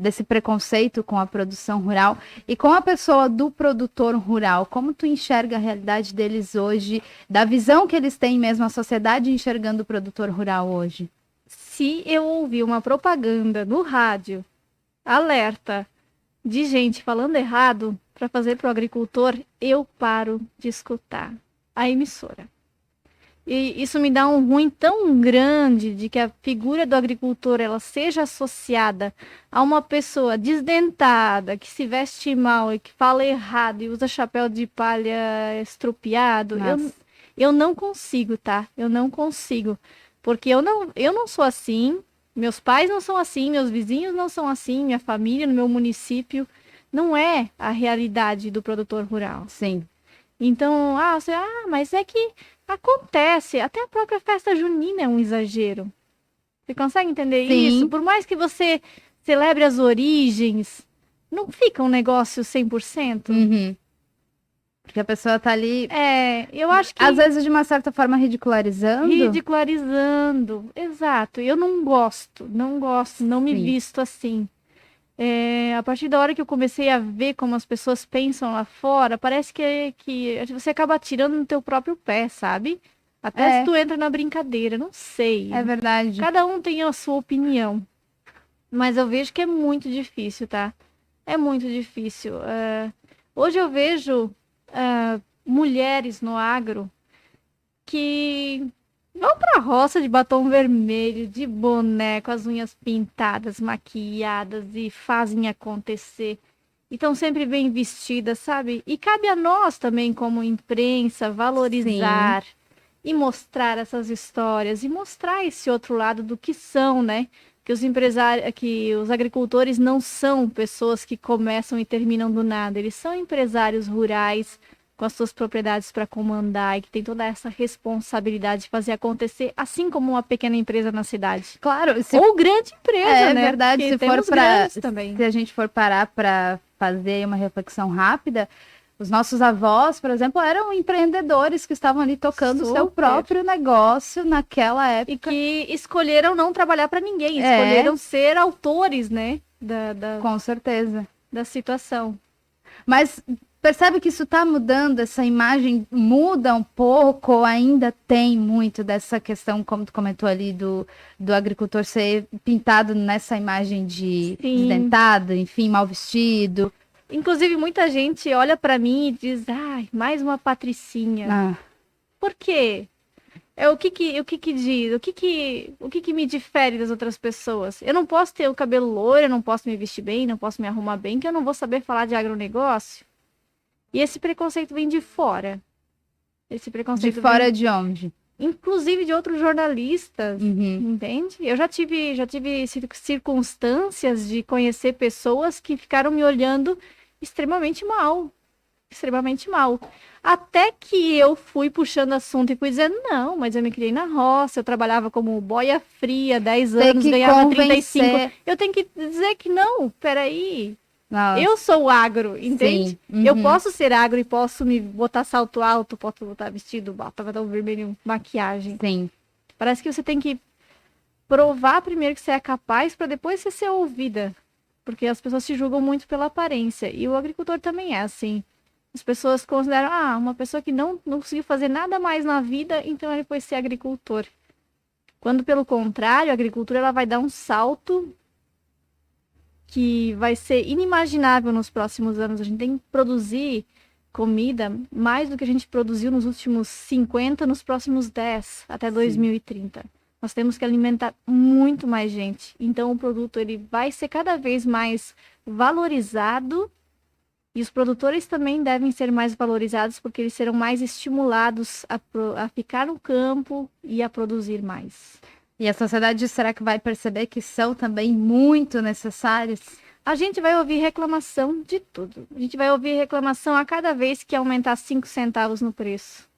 desse preconceito com a produção rural e com a pessoa do produtor rural. Como tu enxerga a realidade deles hoje, da visão que eles têm mesmo, a sociedade enxergando o produtor rural hoje? Se eu ouvir uma propaganda no rádio, alerta, de gente falando errado para fazer para o agricultor, eu paro de escutar a emissora. E isso me dá um ruim tão grande de que a figura do agricultor ela seja associada a uma pessoa desdentada, que se veste mal e que fala errado e usa chapéu de palha estrupiado. Eu não consigo, tá? Eu não consigo. Porque eu não sou assim, meus pais não são assim, meus vizinhos não são assim, minha família no meu município não é a realidade do produtor rural. Sim. Então, mas é que acontece, até a própria festa junina é um exagero. Você consegue entender Sim. isso? Por mais que você celebre as origens, não fica um negócio 100%. Uhum. Porque a pessoa tá ali, Eu acho que... às vezes, de uma certa forma, ridicularizando. Ridicularizando, exato. Eu não gosto, não me Sim. visto assim. A partir da hora que eu comecei a ver como as pessoas pensam lá fora, parece que você acaba tirando no teu próprio pé, sabe? Até se tu entra na brincadeira, não sei. É verdade. Cada um tem a sua opinião. Mas eu vejo que é muito difícil, tá? É muito difícil. Hoje eu vejo mulheres no agro que vão pra roça de batom vermelho, de boné, com as unhas pintadas, maquiadas e fazem acontecer. E estão sempre bem vestidas, sabe? E cabe a nós também, como imprensa, valorizar e mostrar essas histórias e mostrar esse outro lado do que são, né? Que os agricultores não são pessoas que começam e terminam do nada. Eles são empresários rurais com as suas propriedades para comandar e que tem toda essa responsabilidade de fazer acontecer, assim como uma pequena empresa na cidade. Claro. Ou grande empresa, né? É verdade. Também. Se a gente for parar para fazer uma reflexão rápida, os nossos avós, por exemplo, eram empreendedores que estavam ali tocando o seu próprio negócio naquela época. E que escolheram não trabalhar para ninguém, escolheram ser autores, né? Com certeza. Da situação. Mas percebe que isso está mudando, essa imagem muda um pouco, ou ainda tem muito dessa questão, como tu comentou ali, do agricultor ser pintado nessa imagem de desdentado, enfim, mal vestido. Inclusive, muita gente olha para mim e diz, mais uma patricinha. Por quê? O que diz? O que me difere das outras pessoas? Eu não posso ter o cabelo loiro, eu não posso me vestir bem, não posso me arrumar bem, que eu não vou saber falar de agronegócio. E esse preconceito vem de fora. Esse preconceito de fora de onde? Inclusive de outros jornalistas, entende? Eu já tive circunstâncias de conhecer pessoas que ficaram me olhando extremamente mal. Extremamente mal. Até que eu fui puxando assunto e fui dizendo, não, mas eu me criei na roça, eu trabalhava como boia fria, 10 anos, ganhava 35. Eu tenho que dizer que não, peraí. Nossa. Eu sou agro, entende? Eu posso ser agro e posso me botar salto alto, posso botar vestido, batom vermelho, maquiagem. Sim. Parece que você tem que provar primeiro que você é capaz para depois você ser ouvida. Porque as pessoas se julgam muito pela aparência. E o agricultor também é assim. As pessoas consideram, uma pessoa que não conseguiu fazer nada mais na vida, então ele foi ser agricultor. Quando, pelo contrário, a agricultura ela vai dar um salto que vai ser inimaginável nos próximos anos. A gente tem que produzir comida mais do que a gente produziu nos últimos 50, nos próximos 10, até 2030. Nós temos que alimentar muito mais gente. Então, o produto ele vai ser cada vez mais valorizado e os produtores também devem ser mais valorizados porque eles serão mais estimulados a ficar no campo e a produzir mais. E a sociedade, será que vai perceber que são também muito necessários? A gente vai ouvir reclamação de tudo. A gente vai ouvir reclamação a cada vez que aumentar 5 centavos no preço.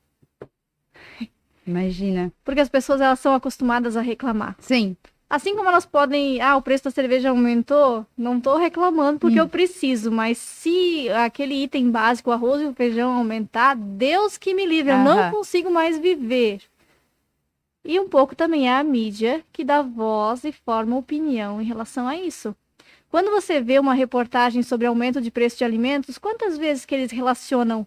Imagina. Porque as pessoas elas são acostumadas a reclamar. Sim. Assim como elas podem... o preço da cerveja aumentou, não estou reclamando porque eu preciso. Mas se aquele item básico, o arroz e o feijão aumentar, Deus que me livre, eu não consigo mais viver. E um pouco também é a mídia que dá voz e forma opinião em relação a isso. Quando você vê uma reportagem sobre aumento de preço de alimentos, quantas vezes que eles relacionam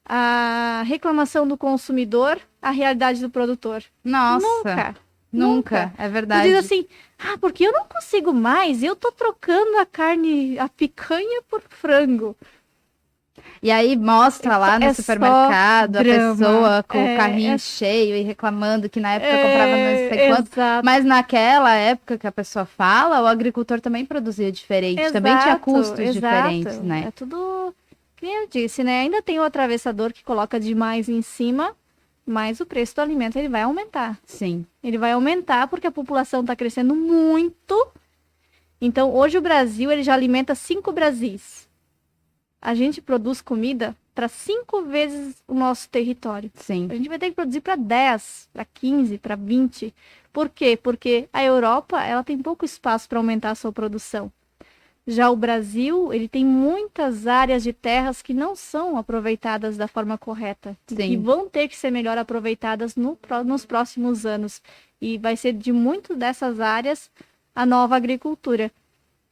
a reclamação do consumidor à realidade do produtor? Nossa, nunca. É verdade. Diz assim, porque eu não consigo mais, eu tô trocando a picanha por frango. E aí mostra lá no supermercado a pessoa com o carrinho cheio e reclamando que na época comprava não sei quanto. Mas naquela época que a pessoa fala, o agricultor também produzia diferente. Também tinha custos diferentes, né? É tudo, como eu disse, né? Ainda tem o atravessador que coloca demais em cima mas o preço do alimento ele vai aumentar. Sim. Ele vai aumentar porque a população está crescendo muito. Então, hoje o Brasil ele já alimenta 5 Brasis. A gente produz comida para 5 vezes o nosso território. Sim. A gente vai ter que produzir para 10, para 15, para 20. Por quê? Porque a Europa ela tem pouco espaço para aumentar a sua produção. Já o Brasil, ele tem muitas áreas de terras que não são aproveitadas da forma correta. Sim. E vão ter que ser melhor aproveitadas nos próximos anos. E vai ser de muito dessas áreas a nova agricultura.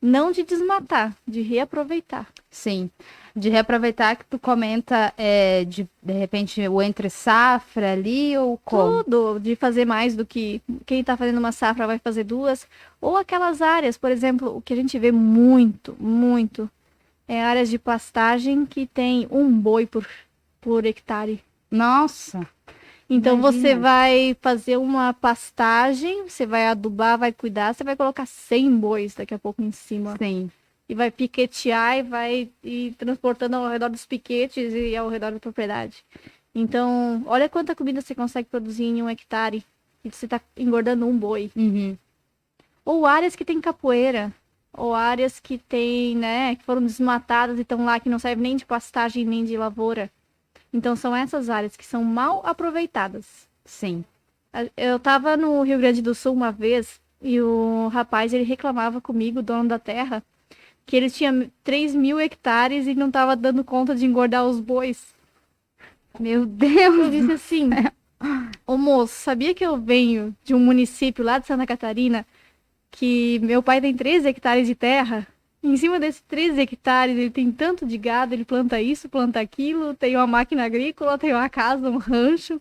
Não de desmatar, de reaproveitar. Sim. De reaproveitar que tu comenta de repente, o entre safra ali ou como? Tudo, de fazer mais do que quem está fazendo uma safra vai fazer 2. Ou aquelas áreas, por exemplo, o que a gente vê muito, é áreas de pastagem que tem 1 boi por hectare. Nossa! Então Imagina. você vai fazer uma pastagem, você vai adubar, vai cuidar, você vai colocar 100 bois daqui a pouco em cima. Sim. E vai piquetear e vai ir transportando ao redor dos piquetes e ao redor da propriedade. Então, olha quanta comida você consegue produzir em 1 hectare e você está engordando 1 boi. Uhum. Ou áreas que tem capoeira, ou áreas que tem, né, que foram desmatadas e estão lá, que não servem nem de pastagem nem de lavoura. Então, são essas áreas que são mal aproveitadas. Sim. Eu estava no Rio Grande do Sul uma vez e o rapaz, ele reclamava comigo, o dono da terra, que ele tinha 3.000 hectares e não estava dando conta de engordar os bois. Meu Deus! Eu disse assim, ô moço, sabia que eu venho de um município lá de Santa Catarina que meu pai tem 13 hectares de terra? E em cima desses 13 hectares ele tem tanto de gado, ele planta isso, planta aquilo, tem uma máquina agrícola, tem uma casa, um rancho.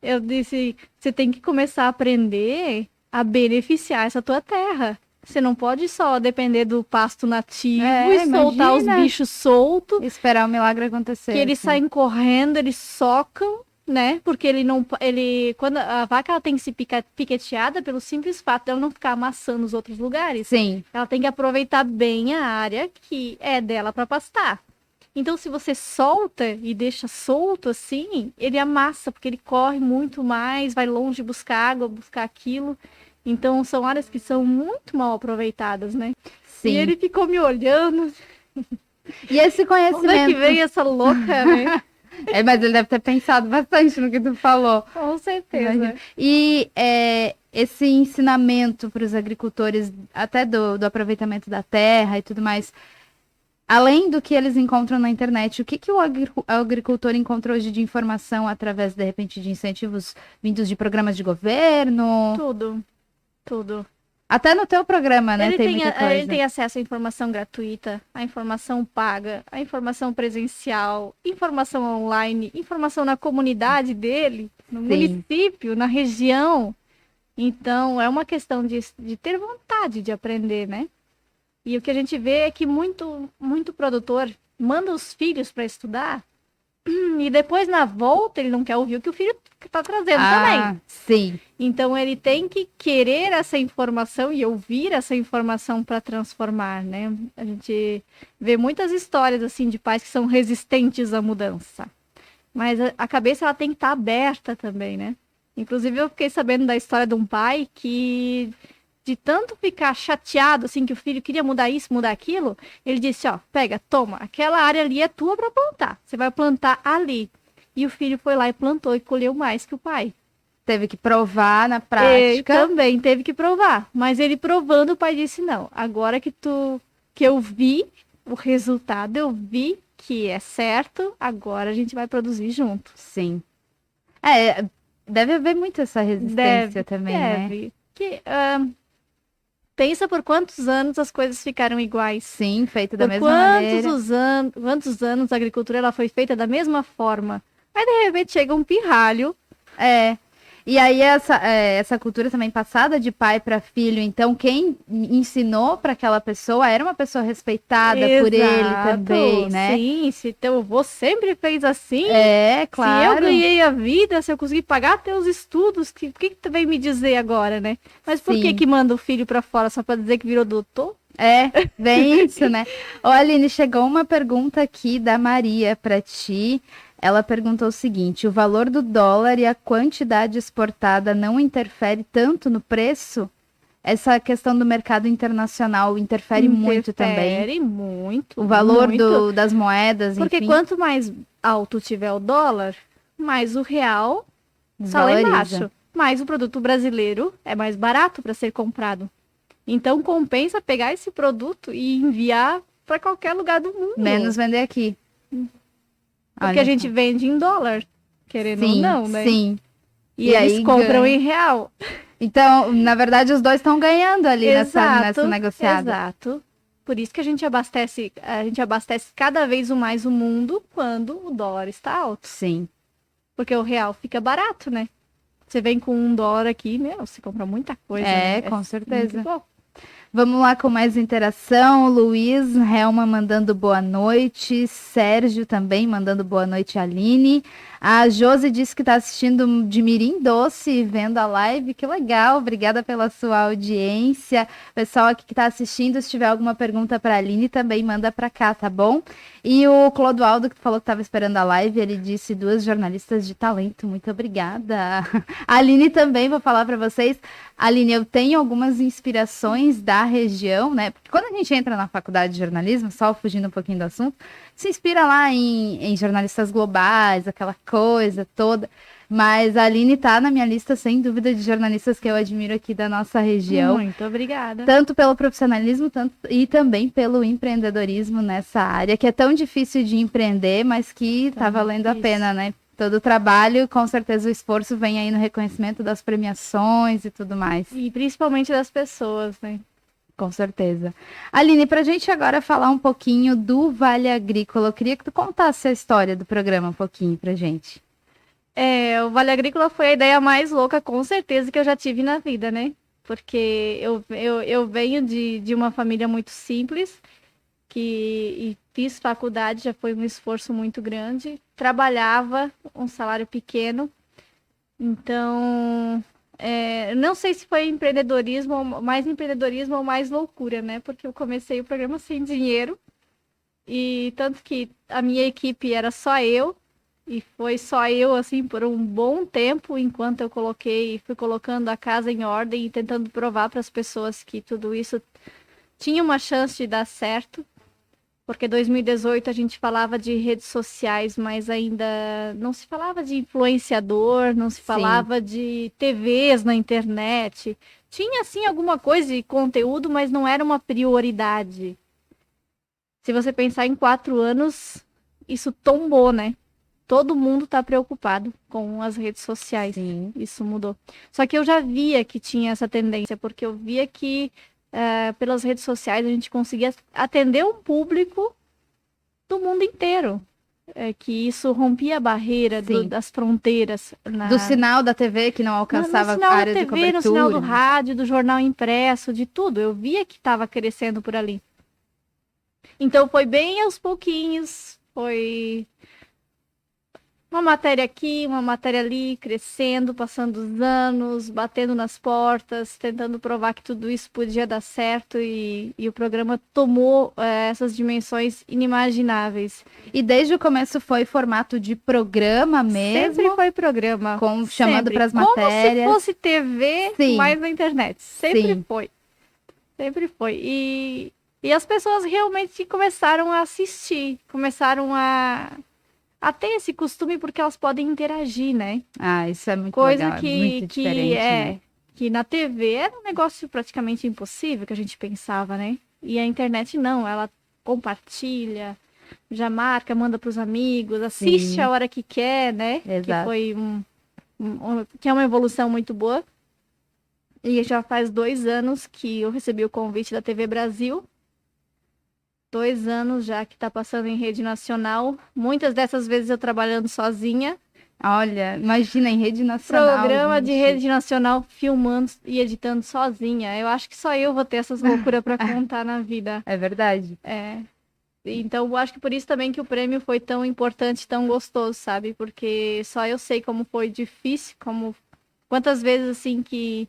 Eu disse, você tem que começar a aprender a beneficiar essa tua terra. Você não pode só depender do pasto nativo e soltar os bichos soltos. Esperar o milagre acontecer. Que eles saem correndo, eles socam, né? Porque quando a vaca ela tem que ser piqueteada pelo simples fato dela não ficar amassando os outros lugares. Sim. Ela tem que aproveitar bem a área que é dela para pastar. Então, se você solta e deixa solto assim, ele amassa, porque ele corre muito mais, vai longe buscar água, buscar aquilo. Então, são áreas que são muito mal aproveitadas, né? Sim. E ele ficou me olhando. E esse conhecimento... Onde é que veio essa louca, né? Mas ele deve ter pensado bastante no que tu falou. Com certeza. Imagina. E esse ensinamento para os agricultores, até do aproveitamento da terra e tudo mais, além do que eles encontram na internet, o que o agricultor encontra hoje de informação através, de repente, de incentivos vindos de programas de governo? Tudo. Até no teu programa, né? Ele tem acesso à informação gratuita, à informação paga, à informação presencial, informação online, informação na comunidade dele, no município, na região. Então, é uma questão de ter vontade de aprender, né? E o que a gente vê é que muito produtor manda os filhos para estudar e depois, na volta, ele não quer ouvir o que o filho está trazendo também. Sim. Então, ele tem que querer essa informação e ouvir essa informação para transformar, né? A gente vê muitas histórias, assim, de pais que são resistentes à mudança. Mas a cabeça, ela tem que estar aberta também, né? Inclusive, eu fiquei sabendo da história de um pai que, de tanto ficar chateado, assim, que o filho queria mudar isso, mudar aquilo, ele disse, ó, toma, aquela área ali é tua para plantar. Você vai plantar ali. E o filho foi lá e plantou e colheu mais que o pai. Teve que provar na prática. Ele também teve que provar. Mas ele provando, o pai disse, não, agora que eu vi o resultado, eu vi que é certo, agora a gente vai produzir junto. Sim. Deve haver muito essa resistência também, né? Pensa por quantos anos as coisas ficaram iguais. Sim, feito da mesma maneira. Quantos anos a agricultura ela foi feita da mesma forma. Aí, de repente, chega um pirralho. E aí, essa cultura também passada de pai para filho. Então, quem ensinou para aquela pessoa era uma pessoa respeitada por ele também, né? Sim, se teu avô sempre fez assim. Claro. Se eu ganhei a vida, se eu consegui pagar teus estudos, o que tu vem me dizer agora, né? Mas por que manda o filho para fora só para dizer que virou doutor? Bem isso, né? Ô, Aline, chegou uma pergunta aqui da Maria para ti. Ela perguntou o seguinte: o valor do dólar e a quantidade exportada não interfere tanto no preço? Essa questão do mercado internacional interfere muito também. Interfere muito. O valor muito. das moedas, Porque enfim, quanto mais alto tiver o dólar, mais o real está lá desvaloriza. embaixo. Mais o produto brasileiro é mais barato para ser comprado. Então compensa pegar esse produto e enviar para qualquer lugar do mundo. Menos vender aqui. Porque a gente vende em dólar, querendo ou não, né? Sim. E E eles aí compram ganha. em real. Então, na verdade, os dois estão ganhando ali nessa negociada. Exato. Por isso que a gente abastece cada vez mais o mundo quando o dólar está alto. Sim. Porque o real fica barato, né? Você vem com $1 aqui, meu, você compra muita coisa. É, né? com certeza. Muito bom. Vamos lá com mais interação. Luiz Helma mandando boa noite. Sérgio também mandando boa noite, Aline. A Josi disse que está assistindo de Mirim Doce, vendo a live. Que legal, obrigada pela sua audiência. Pessoal aqui que está assistindo, se tiver alguma pergunta para a Aline, também manda para cá, tá bom? E o Clodoaldo, que falou que estava esperando a live, ele disse 2 jornalistas de talento. Muito obrigada. A Aline também, vou falar para vocês. Aline, eu tenho algumas inspirações da região, né? Porque quando a gente entra na faculdade de jornalismo, só fugindo um pouquinho do assunto, se inspira lá em jornalistas globais, aquela coisa toda. Mas a Aline tá na minha lista, sem dúvida, de jornalistas que eu admiro aqui da nossa região. Muito obrigada. Tanto pelo profissionalismo e também pelo empreendedorismo nessa área, que é tão difícil de empreender, mas que tá valendo a pena, né? Todo o trabalho, com certeza o esforço vem aí no reconhecimento das premiações e tudo mais. E principalmente das pessoas, né? Com certeza. Aline, para a gente agora falar um pouquinho do Vale Agrícola, eu queria que tu contasse a história do programa um pouquinho pra gente. O Vale Agrícola foi a ideia mais louca, com certeza, que eu já tive na vida, né? Porque eu venho de uma família muito simples, e fiz faculdade, já foi um esforço muito grande. Trabalhava um salário pequeno, então não sei se foi empreendedorismo ou mais loucura, né? Porque eu comecei o programa sem dinheiro, e tanto que a minha equipe era só eu, e foi só eu, assim, por um bom tempo, enquanto eu fui colocando a casa em ordem e tentando provar para as pessoas que tudo isso tinha uma chance de dar certo. Porque 2018 a gente falava de redes sociais, mas ainda não se falava de influenciador, não se falava de TVs na internet. Tinha, sim, alguma coisa de conteúdo, mas não era uma prioridade. Se você pensar em 4 anos, isso tombou, né? Todo mundo está preocupado com as redes sociais. Sim. Isso mudou. Só que eu já via que tinha essa tendência, porque eu via que pelas redes sociais a gente conseguia atender um público do mundo inteiro. Que isso rompia a barreira das fronteiras. Do sinal da TV que não alcançava a área de cobertura. No sinal do rádio, do jornal impresso, de tudo. Eu via que estava crescendo por ali. Então foi bem aos pouquinhos, foi uma matéria aqui, uma matéria ali, crescendo, passando os anos, batendo nas portas, tentando provar que tudo isso podia dar certo, e o programa tomou essas dimensões inimagináveis. E desde o começo foi formato de programa mesmo? Sempre foi programa. Chamando para as matérias. Como se fosse TV, mas na internet. Sempre foi. Sempre foi. E as pessoas realmente começaram a assistir, começaram a ter esse costume, porque elas podem interagir, né? Ah, isso é muito Coisa legal, é muito diferente, né? Que na TV era um negócio praticamente impossível, que a gente pensava, né? E a internet não, ela compartilha, já marca, manda para os amigos, assiste a hora que quer, né? Exato. Que foi que é uma evolução muito boa. E já faz 2 anos que eu recebi o convite da TV Brasil. 2 anos já que está passando em rede nacional. Muitas dessas vezes eu trabalhando sozinha. Olha, imagina, em rede nacional. Programa de rede nacional, filmando e editando sozinha. Eu acho que só eu vou ter essas loucuras para contar na vida. É verdade. Então, eu acho que por isso também que o prêmio foi tão importante, tão gostoso, sabe? Porque só eu sei como foi difícil, quantas vezes, assim, que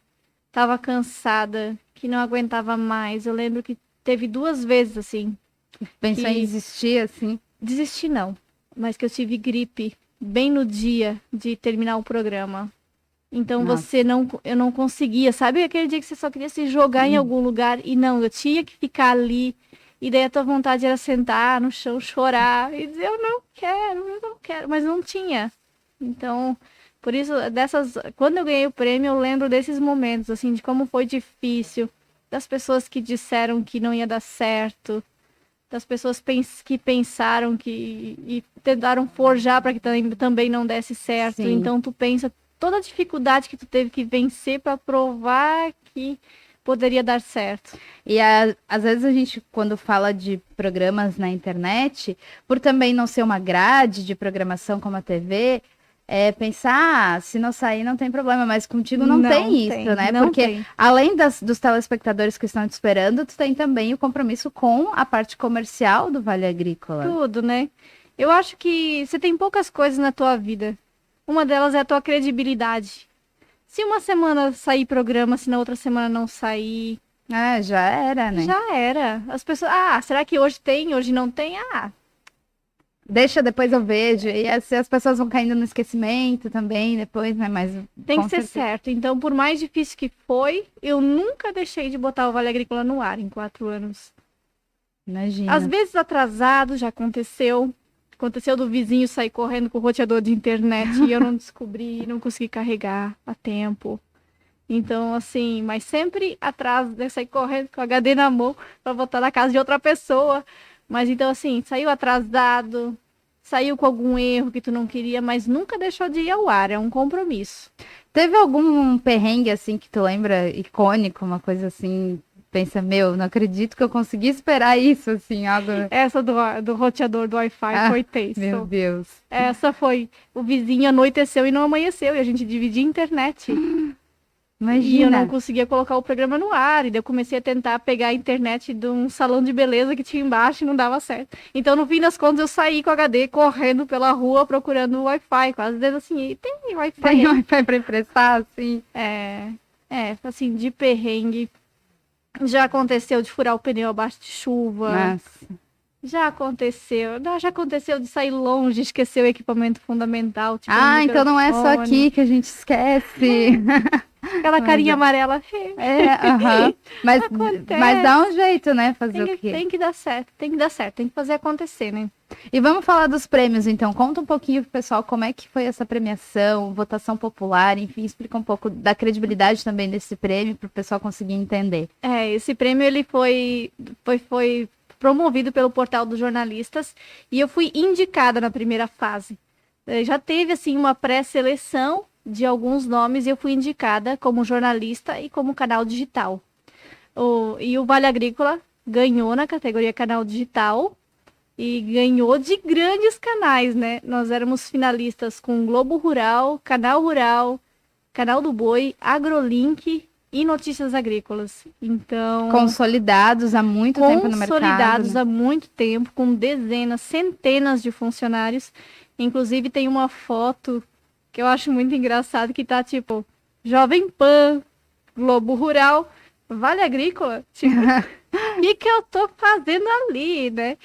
tava cansada, que não aguentava mais. Eu lembro que teve 2 vezes, assim, Pensou em desistir, assim? Desistir não, mas que eu tive gripe bem no dia de terminar o programa. Então Nossa. eu não conseguia, sabe? Aquele dia que você só queria se jogar em algum lugar e não, eu tinha que ficar ali. E daí a tua vontade era sentar no chão, chorar e dizer eu não quero, mas não tinha. Então, por isso, quando eu ganhei o prêmio, eu lembro desses momentos, assim, de como foi difícil, das pessoas que disseram que não ia dar certo, das pessoas que pensaram e tentaram forjar para que também não desse certo. Sim. Então, tu pensa toda a dificuldade que tu teve que vencer para provar que poderia dar certo. E às vezes a gente, quando fala de programas na internet, por também não ser uma grade de programação como a TV, pensar, se não sair não tem problema, mas contigo não tem isso, né? Não Porque tem. além dos telespectadores que estão te esperando, tu tem também o compromisso com a parte comercial do Vale Agrícola. Tudo, né? Eu acho que você tem poucas coisas na tua vida. Uma delas é a tua credibilidade. Se uma semana sair programa, se na outra semana não sair, Já era, né? já era. As pessoas, será que hoje tem, hoje não tem? Deixa, depois eu vejo. E assim, as pessoas vão caindo no esquecimento também, depois, né? Mas Tem com que ser certeza. certo. Então, por mais difícil que foi, eu nunca deixei de botar o Vale Agrícola no ar em 4 anos. Imagina. Às vezes atrasado, já aconteceu. Aconteceu do vizinho sair correndo com o roteador de internet e eu não descobri, não consegui carregar a tempo. Então, assim, mas sempre atrás de sair correndo com o HD na mão para botar na casa de outra pessoa. Mas então, assim, saiu atrasado, saiu com algum erro que tu não queria, mas nunca deixou de ir ao ar, é um compromisso. Teve algum perrengue, assim, que tu lembra, icônico, uma coisa assim, pensa, meu, não acredito que eu consegui esperar isso, assim, algo... Essa do roteador do Wi-Fi foi tenso. Meu Deus. Essa foi, o vizinho anoiteceu e não amanheceu, e a gente dividia internet. E eu não Imagina. conseguia colocar o programa no ar. E daí eu comecei a tentar pegar a internet de um salão de beleza que tinha embaixo e não dava certo. Então, no fim das contas, eu saí com o HD correndo pela rua procurando o Wi-Fi. Quase dizendo assim, tem Wi-Fi Tem aí? Wi-Fi pra emprestar, assim? Assim, de perrengue. Já aconteceu de furar o pneu abaixo de chuva. Nossa. Já aconteceu. Já aconteceu de sair longe, esquecer o equipamento fundamental. Tipo, Então não é só microfone. aqui que a gente esquece. Aquela carinha amarela. Mas Acontece. dá um jeito, né? Fazer o quê? Tem que dar certo, tem que dar certo, tem que fazer acontecer, né? E vamos falar dos prêmios, então. Conta um pouquinho pro pessoal como é que foi essa premiação, votação popular, enfim, explica um pouco da credibilidade também desse prêmio para o pessoal conseguir entender. Esse prêmio ele foi promovido pelo Portal dos Jornalistas e eu fui indicada na primeira fase. Já teve, assim, uma pré-seleção de alguns nomes e eu fui indicada como jornalista e como canal digital. E o Vale Agrícola ganhou na categoria canal digital e ganhou de grandes canais, né? Nós éramos finalistas com Globo Rural, Canal do Boi, AgroLink e Notícias Agrícolas. Então, Consolidados há muito tempo no mercado. consolidados Né? há muito tempo, com dezenas, centenas de funcionários. Inclusive tem uma foto que eu acho muito engraçado que tá tipo Jovem Pan, Globo Rural, Vale Agrícola. Tipo, o que eu tô fazendo ali, né?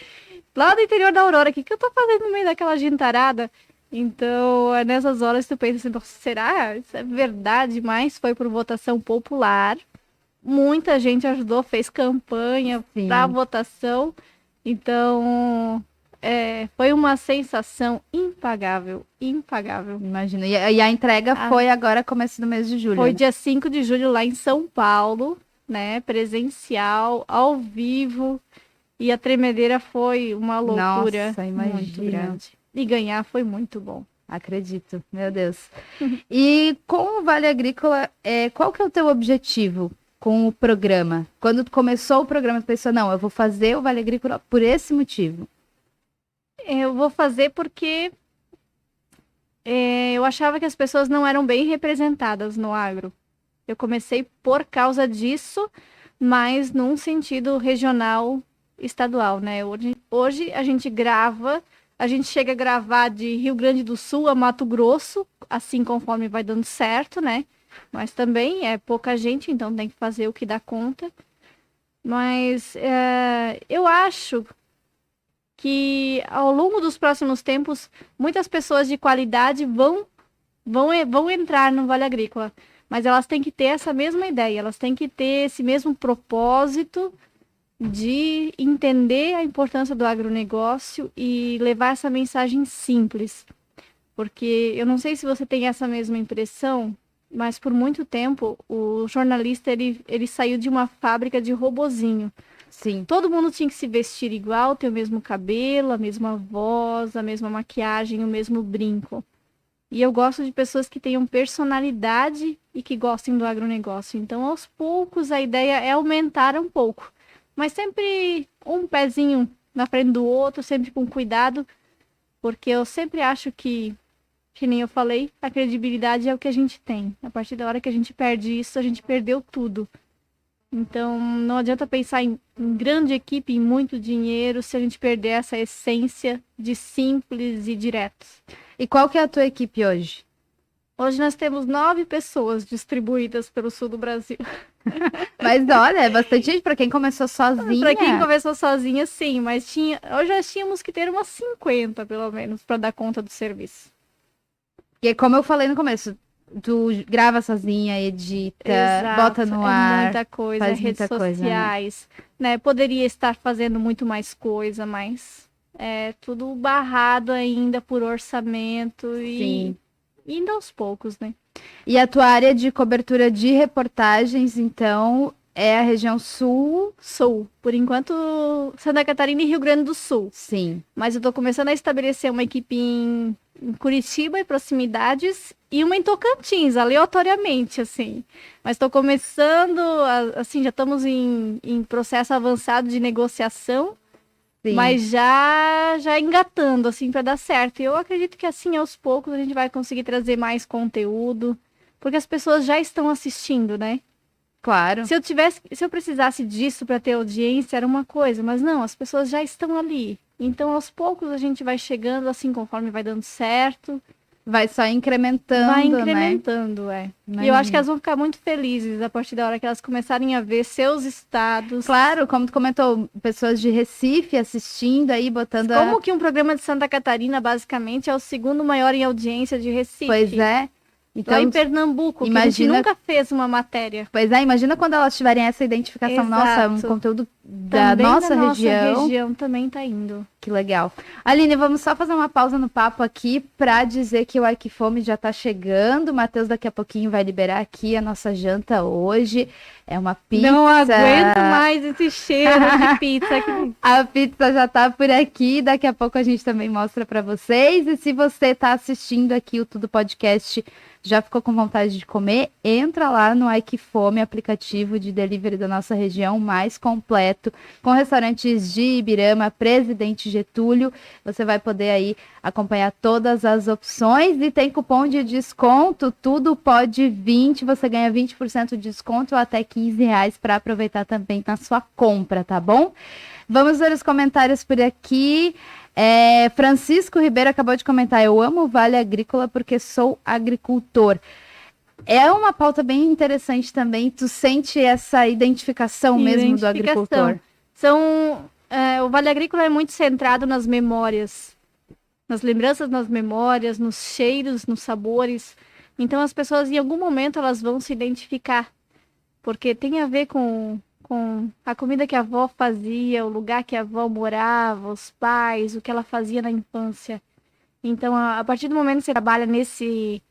Lá do interior da Aurora, o que eu tô fazendo no meio daquela gentarada? Então, é nessas horas que tu pensa assim, será? Isso é verdade? Mas foi por votação popular. Muita gente ajudou, fez campanha para votação. Então, foi uma sensação impagável, impagável. Imagina. E a entrega foi agora, começo do mês de julho. Foi né? dia 5 de julho lá em São Paulo, né? Presencial, ao vivo. E a tremedeira foi uma loucura. Nossa, muito grande. E ganhar foi muito bom. Acredito, meu Deus. E com o Vale Agrícola, qual que é o teu objetivo com o programa? Quando tu começou o programa, tu pensou, não, eu vou fazer o Vale Agrícola por esse motivo. Eu vou fazer porque eu achava que as pessoas não eram bem representadas no agro. Eu comecei por causa disso, mas num sentido regional, estadual, né? Hoje a gente chega a gravar de Rio Grande do Sul a Mato Grosso, assim conforme vai dando certo, né? Mas também é pouca gente, então tem que fazer o que dá conta. Mas eu acho que ao longo dos próximos tempos, muitas pessoas de qualidade vão entrar no Vale Agrícola. Mas elas têm que ter essa mesma ideia, elas têm que ter esse mesmo propósito de entender a importância do agronegócio e levar essa mensagem simples. Porque eu não sei se você tem essa mesma impressão, mas por muito tempo o jornalista ele saiu de uma fábrica de robozinho. Sim. Todo mundo tinha que se vestir igual, ter o mesmo cabelo, a mesma voz, a mesma maquiagem, o mesmo brinco. E eu gosto de pessoas que tenham personalidade e que gostem do agronegócio. Então, aos poucos, a ideia é aumentar um pouco. Mas sempre um pezinho na frente do outro, sempre com cuidado. Porque eu sempre acho que nem eu falei, a credibilidade é o que a gente tem. A partir da hora que a gente perde isso, a gente perdeu tudo. Então, não adianta pensar em grande equipe, em muito dinheiro, se a gente perder essa essência de simples e diretos. E qual que é a tua equipe hoje? Hoje nós temos 9 pessoas distribuídas pelo sul do Brasil. Mas olha, é bastante gente para quem começou sozinha. Para quem começou sozinha, sim, mas hoje nós tínhamos que ter umas 50, pelo menos, para dar conta do serviço. E como eu falei no começo, tu grava sozinha, edita, Exato, bota no ar. muita coisa, faz redes muita coisa, sociais, né? Poderia estar fazendo muito mais coisa, mas é tudo barrado ainda por orçamento Sim. e indo aos poucos, né? E a tua área de cobertura de reportagens, então, é a região sul? Sul, por enquanto, Santa Catarina e Rio Grande do Sul. Sim. Mas eu tô começando a estabelecer uma equipe em Curitiba e proximidades e uma em Tocantins, aleatoriamente, assim. Mas estou começando, assim, já estamos em processo avançado de negociação, Sim. mas já engatando, assim, para dar certo. E eu acredito que, assim, aos poucos a gente vai conseguir trazer mais conteúdo, porque as pessoas já estão assistindo, né? Claro. Se eu precisasse disso para ter audiência, era uma coisa, mas não, as pessoas já estão ali. Então, aos poucos a gente vai chegando, assim, conforme vai dando certo. Vai só incrementando, Vai incrementando, né? E eu acho que elas vão ficar muito felizes a partir da hora que elas começarem a ver seus estados. Claro, como tu comentou, pessoas de Recife assistindo aí, botando Como que um programa de Santa Catarina, basicamente, é o segundo maior em audiência de Recife. Pois é. Então, lá em Pernambuco, imagina... que a gente nunca fez uma matéria. Pois é, imagina quando elas tiverem essa identificação. Exato. Nossa, um conteúdo da nossa região. Nossa região também tá indo. Que legal. Aline, vamos só fazer uma pausa no papo aqui para dizer que o Aikifome já tá chegando. O Matheus daqui a pouquinho vai liberar aqui a nossa janta hoje. É uma pizza. Não aguento mais esse cheiro de pizza aqui. A pizza já tá por aqui. Daqui a pouco a gente também mostra para vocês. E se você tá assistindo aqui o Tudo Podcast, já ficou com vontade de comer, entra lá no Aikifome, aplicativo de delivery da nossa região mais completo, com restaurantes de Ibirama, Presidente Getúlio. Você vai poder aí acompanhar todas as opções e tem cupom de desconto, tudo pode 20, você ganha 20% de desconto ou até R$15 para aproveitar também na sua compra, tá bom? Vamos ver os comentários por aqui. Francisco Ribeiro acabou de comentar: eu amo o Vale Agrícola porque sou agricultor. É uma pauta bem interessante também. Tu sente essa identificação mesmo do agricultor? O Vale Agrícola é muito centrado nas memórias, nas lembranças, nas memórias, nos cheiros, nos sabores. Então as pessoas em algum momento elas vão se identificar, porque tem a ver com a comida que a avó fazia, o lugar que a avó morava, os pais, o que ela fazia na infância. Então, a partir do momento que você trabalha nesse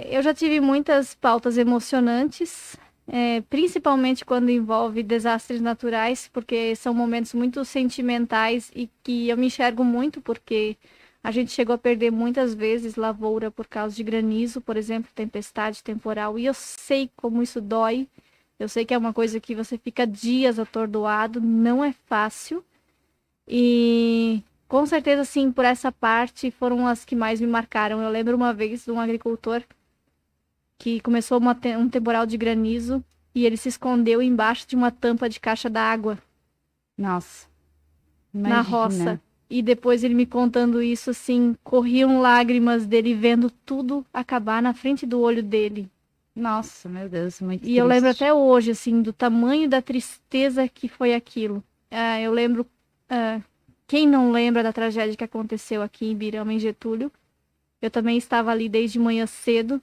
Eu já tive muitas pautas emocionantes, principalmente quando envolve desastres naturais, porque são momentos muito sentimentais e que eu me enxergo muito, porque a gente chegou a perder muitas vezes lavoura por causa de granizo, por exemplo, tempestade temporal, e eu sei como isso dói. Eu sei que é uma coisa que você fica dias atordoado, não é fácil. E com certeza, sim, por essa parte foram as que mais me marcaram. Eu lembro uma vez de um agricultor que começou um temporal de granizo e ele se escondeu embaixo de uma tampa de caixa d'água Nossa, na imagina. roça. E depois ele me contando isso, assim, corriam lágrimas dele vendo tudo acabar na frente do olho dele. Nossa, meu Deus, muito E triste. eu lembro até hoje, assim, do tamanho da tristeza que foi aquilo. Eu lembro, quem não lembra da tragédia que aconteceu aqui em Birama, em Getúlio? Eu também estava ali desde manhã cedo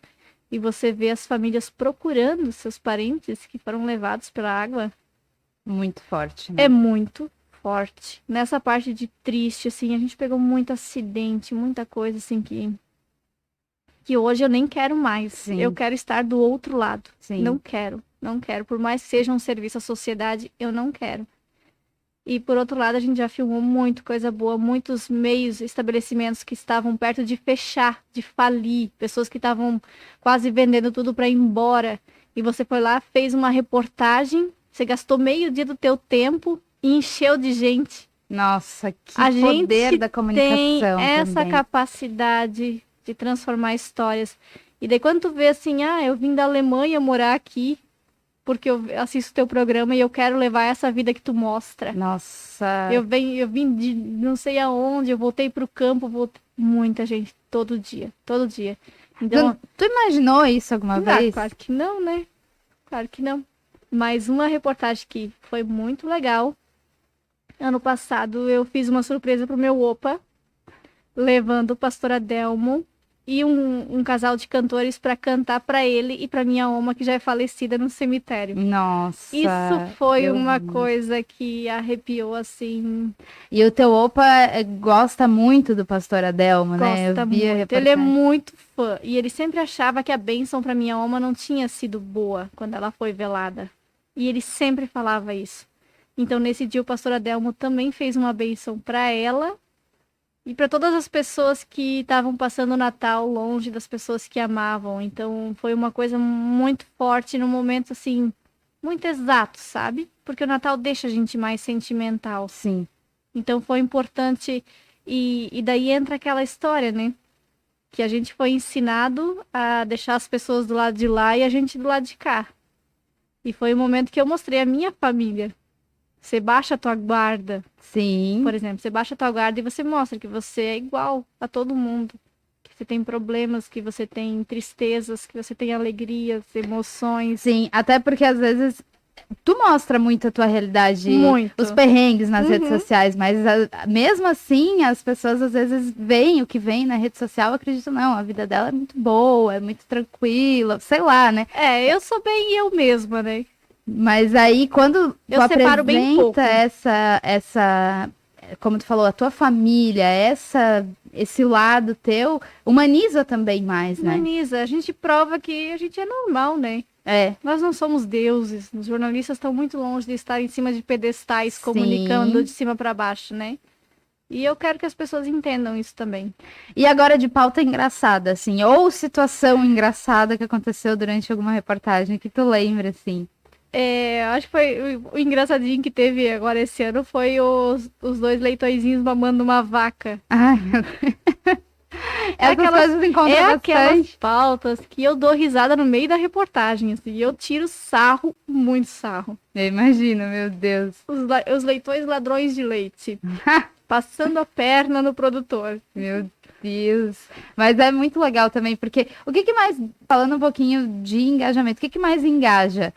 e você vê as famílias procurando seus parentes que foram levados pela água. Muito forte, né? É muito forte. Nessa parte de triste, assim, a gente pegou muito acidente, muita coisa, assim, que hoje eu nem quero mais. Sim. Eu quero estar do outro lado. Sim. Não quero, não quero. Por mais que seja um serviço à sociedade, eu não quero. E por outro lado, a gente já filmou muito coisa boa, muitos meios, estabelecimentos que estavam perto de fechar, de falir, pessoas que estavam quase vendendo tudo para ir embora. E você foi lá, fez uma reportagem, você gastou meio dia do teu tempo e encheu de gente. Nossa, que A poder gente da comunicação tem essa também. capacidade de transformar histórias. E daí quando tu vê assim, eu vim da Alemanha morar aqui, porque eu assisto teu programa e eu quero levar essa vida que tu mostra. Nossa. Eu vim de não sei aonde, eu voltei pro campo, muita gente, todo dia. Então, Tu imaginou isso alguma vez? claro que não, né? Claro que não. Mas uma reportagem que foi muito legal. Ano passado eu fiz uma surpresa pro meu opa, levando o pastor Adelmo e um casal de cantores para cantar para ele e para minha oma, que já é falecida, no cemitério. Nossa. Isso foi uma coisa que arrepiou, assim. E o teu opa gosta muito do pastor Adelmo, né? Gosta muito. Ele é muito fã. E ele sempre achava que a bênção para minha oma não tinha sido boa quando ela foi velada. E ele sempre falava isso. Então, nesse dia, o pastor Adelmo também fez uma bênção para ela e para todas as pessoas que estavam passando o Natal longe das pessoas que amavam. Então, foi uma coisa muito forte num momento, assim, muito exato, sabe? Porque o Natal deixa a gente mais sentimental. Sim. Então, foi importante. E daí entra aquela história, né? Que a gente foi ensinado a deixar as pessoas do lado de lá e a gente do lado de cá. E foi o momento que eu mostrei a minha família. Você baixa a tua guarda. Sim. Por exemplo, você baixa a tua guarda e você mostra que você é igual a todo mundo. Que você tem problemas, que você tem tristezas, que você tem alegrias, emoções. Sim, até porque às vezes tu mostra muito a tua realidade, Muito. os perrengues nas redes sociais, mas mesmo assim as pessoas às vezes veem o que vem na rede social, acreditam, não, a vida dela é muito boa, é muito tranquila, sei lá, né? Eu sou bem eu mesma, né? Mas aí, quando eu separo bem pouco. essa, como tu falou, a tua família, esse lado teu, humaniza também mais, né? Humaniza. A gente prova que a gente é normal, né? Nós não somos deuses. Os jornalistas estão muito longe de estar em cima de pedestais, Sim. comunicando de cima para baixo, né? E eu quero que as pessoas entendam isso também. E agora de pauta engraçada, assim, ou situação engraçada que aconteceu durante alguma reportagem que tu lembra, assim. Acho que foi o engraçadinho que teve agora esse ano foi os dois leitõezinhos mamando uma vaca. Ai, meu Deus. Essas coisas encontram bastante. Aquelas pautas que eu dou risada no meio da reportagem, assim, e eu tiro sarro, muito sarro. Eu imagino, meu Deus. Os leitões ladrões de leite, passando a perna no produtor. Meu Deus. Mas é muito legal também, porque o que mais, falando um pouquinho de engajamento, o que mais engaja?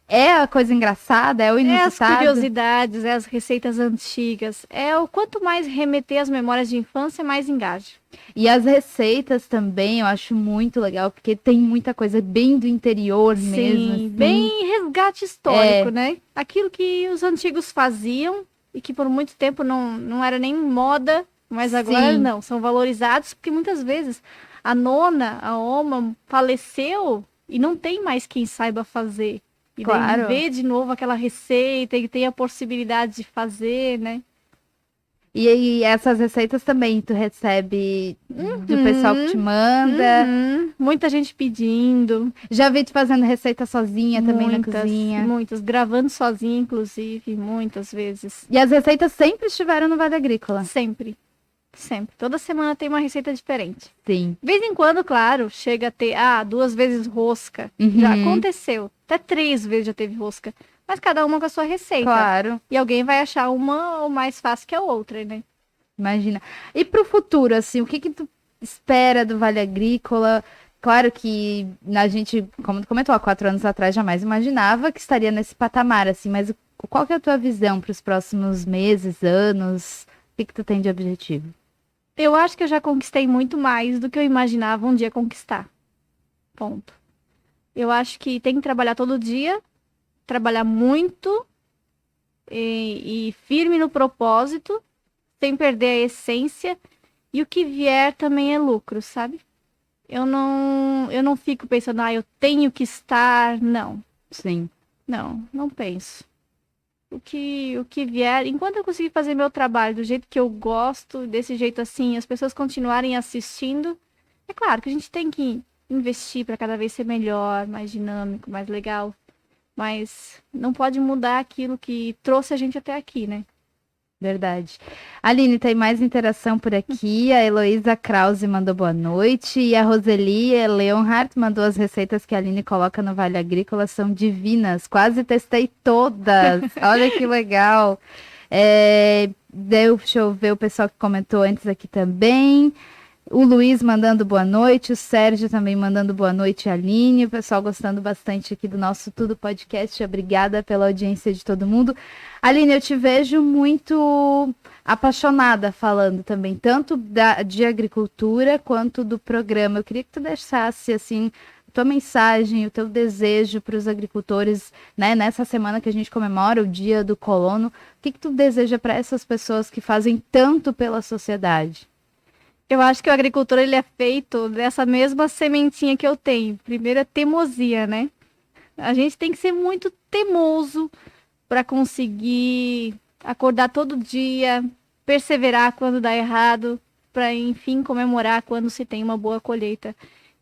É a coisa engraçada? É o inusitado? É as curiosidades, é as receitas antigas. É o quanto mais remeter às memórias de infância, mais engaja. E as receitas também, eu acho muito legal, porque tem muita coisa bem do interior mesmo. Assim. Bem resgate histórico, né? Aquilo que os antigos faziam e que por muito tempo não era nem moda, mas agora não, são valorizados, porque muitas vezes A nona, a Oma, faleceu e não tem mais quem saiba fazer. E daí ver de novo aquela receita e ter a possibilidade de fazer, né? E aí, essas receitas também tu recebe do pessoal que te manda? Muita gente pedindo. Já vi tu fazendo receita sozinha também na cozinha? Muitas, gravando sozinha, inclusive, muitas vezes. E as receitas sempre estiveram no Vale Agrícola? Sempre. Sempre. Toda semana tem uma receita diferente. Sim. De vez em quando, claro, chega a ter, 2 vezes rosca. Já aconteceu. Até 3 vezes já teve rosca. Mas cada uma com a sua receita. Claro. E alguém vai achar uma mais fácil que a outra, né? Imagina. E pro futuro, assim, o que tu espera do Vale Agrícola? Claro que a gente, como tu comentou, há 4 anos atrás jamais imaginava que estaria nesse patamar, assim, mas qual que é a tua visão para os próximos meses, anos? O que tu tem de objetivo? Eu acho que eu já conquistei muito mais do que eu imaginava um dia conquistar. Ponto. Eu acho que tem que trabalhar todo dia, trabalhar muito e firme no propósito, sem perder a essência. E o que vier também é lucro, sabe? Eu não fico pensando, eu tenho que estar. Não. Sim. Não penso. O que vier, enquanto eu conseguir fazer meu trabalho do jeito que eu gosto, desse jeito assim, as pessoas continuarem assistindo, é claro que a gente tem que investir para cada vez ser melhor, mais dinâmico, mais legal, mas não pode mudar aquilo que trouxe a gente até aqui, né? Verdade. Aline, tem mais interação por aqui. A Heloísa Krause mandou boa noite. E a Roseli Leonhardt mandou as receitas que a Aline coloca no Vale Agrícola. São divinas. Quase testei todas. Olha que legal. Deixa eu ver o pessoal que comentou antes aqui também. O Luiz mandando boa noite, o Sérgio também mandando boa noite, Aline, o pessoal gostando bastante aqui do nosso Tudo Podcast, obrigada pela audiência de todo mundo. Aline, eu te vejo muito apaixonada falando também, tanto de agricultura quanto do programa. Eu queria que tu deixasse, assim, a tua mensagem, o teu desejo para os agricultores, né, nessa semana que a gente comemora o Dia do Colono. O que tu deseja para essas pessoas que fazem tanto pela sociedade? Eu acho que o agricultor ele é feito dessa mesma sementinha que eu tenho. Primeiro é teimosia, né? A gente tem que ser muito teimoso para conseguir acordar todo dia, perseverar quando dá errado, para enfim comemorar quando se tem uma boa colheita.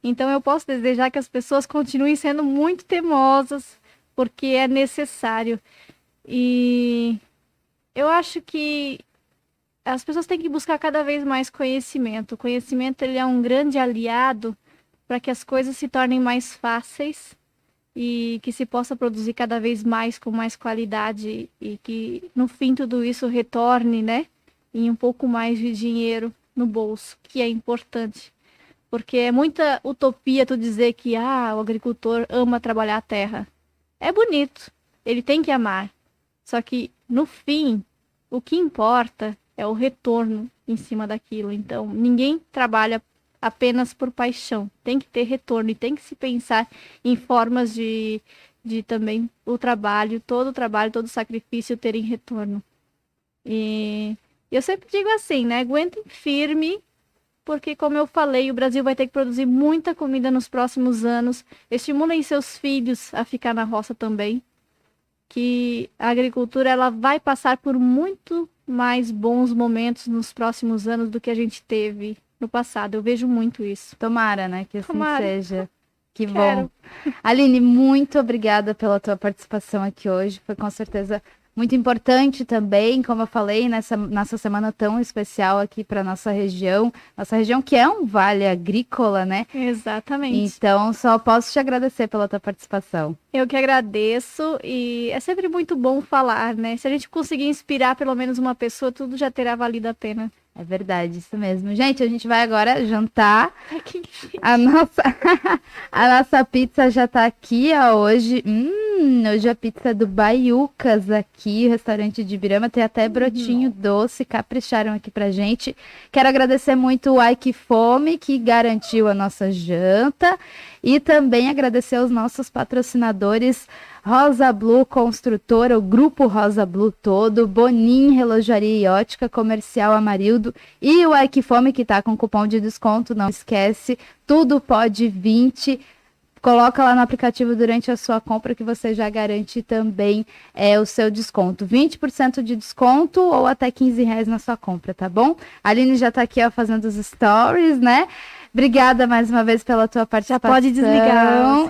Então eu posso desejar que as pessoas continuem sendo muito teimosas, porque é necessário. E eu acho que as pessoas têm que buscar cada vez mais conhecimento. O conhecimento ele é um grande aliado para que as coisas se tornem mais fáceis e que se possa produzir cada vez mais com mais qualidade e que no fim tudo isso retorne, né, em um pouco mais de dinheiro no bolso, que é importante. Porque é muita utopia tu dizer que o agricultor ama trabalhar a terra. É bonito, ele tem que amar. Só que no fim, o que importa é o retorno em cima daquilo. Então, ninguém trabalha apenas por paixão. Tem que ter retorno e tem que se pensar em formas de também todo o trabalho, todo o sacrifício terem retorno. E eu sempre digo assim, né? Aguentem firme, porque como eu falei, o Brasil vai ter que produzir muita comida nos próximos anos. Estimulem seus filhos a ficar na roça também, que a agricultura ela vai passar por muito mais bons momentos nos próximos anos do que a gente teve no passado. Eu vejo muito isso. Tomara, né? Que assim seja. Que Quero. bom. Aline, muito obrigada pela tua participação aqui hoje. Foi com certeza muito importante também, como eu falei, nessa semana tão especial aqui para nossa região que é um vale agrícola, né? Exatamente. Então, só posso te agradecer pela tua participação. Eu que agradeço e é sempre muito bom falar, né? Se a gente conseguir inspirar pelo menos uma pessoa, tudo já terá valido a pena. É verdade, isso mesmo. Gente, a gente vai agora jantar. Ai, que a nossa pizza já tá aqui, ó, hoje. Hoje a pizza do Baiucas aqui, restaurante de Ibirama. Tem até brotinho doce, capricharam aqui pra gente. Quero agradecer muito o Ike Fome, que garantiu a nossa janta. E também agradecer aos nossos patrocinadores, Rosa Blue Construtora, o Grupo Rosa Blue todo, Bonin Relojaria e Ótica, Comercial Amarildo e o Equifome, que tá com cupom de desconto, não esquece, tudo pode 20. Coloca lá no aplicativo durante a sua compra que você já garante também o seu desconto. 20% de desconto ou até R$15 na sua compra, tá bom? A Aline já tá aqui, ó, fazendo os stories, né? Obrigada mais uma vez pela tua participação. Já pode desligar,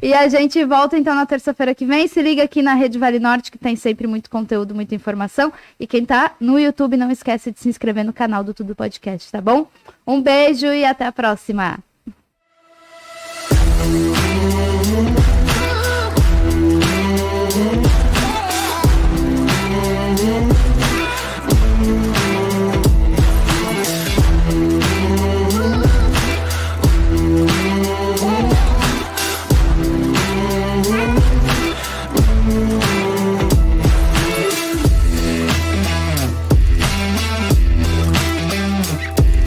E a gente volta então na terça-feira que vem. Se liga aqui na Rede Vale Norte, que tem sempre muito conteúdo, muita informação. E quem tá no YouTube, não esquece de se inscrever no canal do Tudo Podcast, tá bom? Um beijo e até a próxima!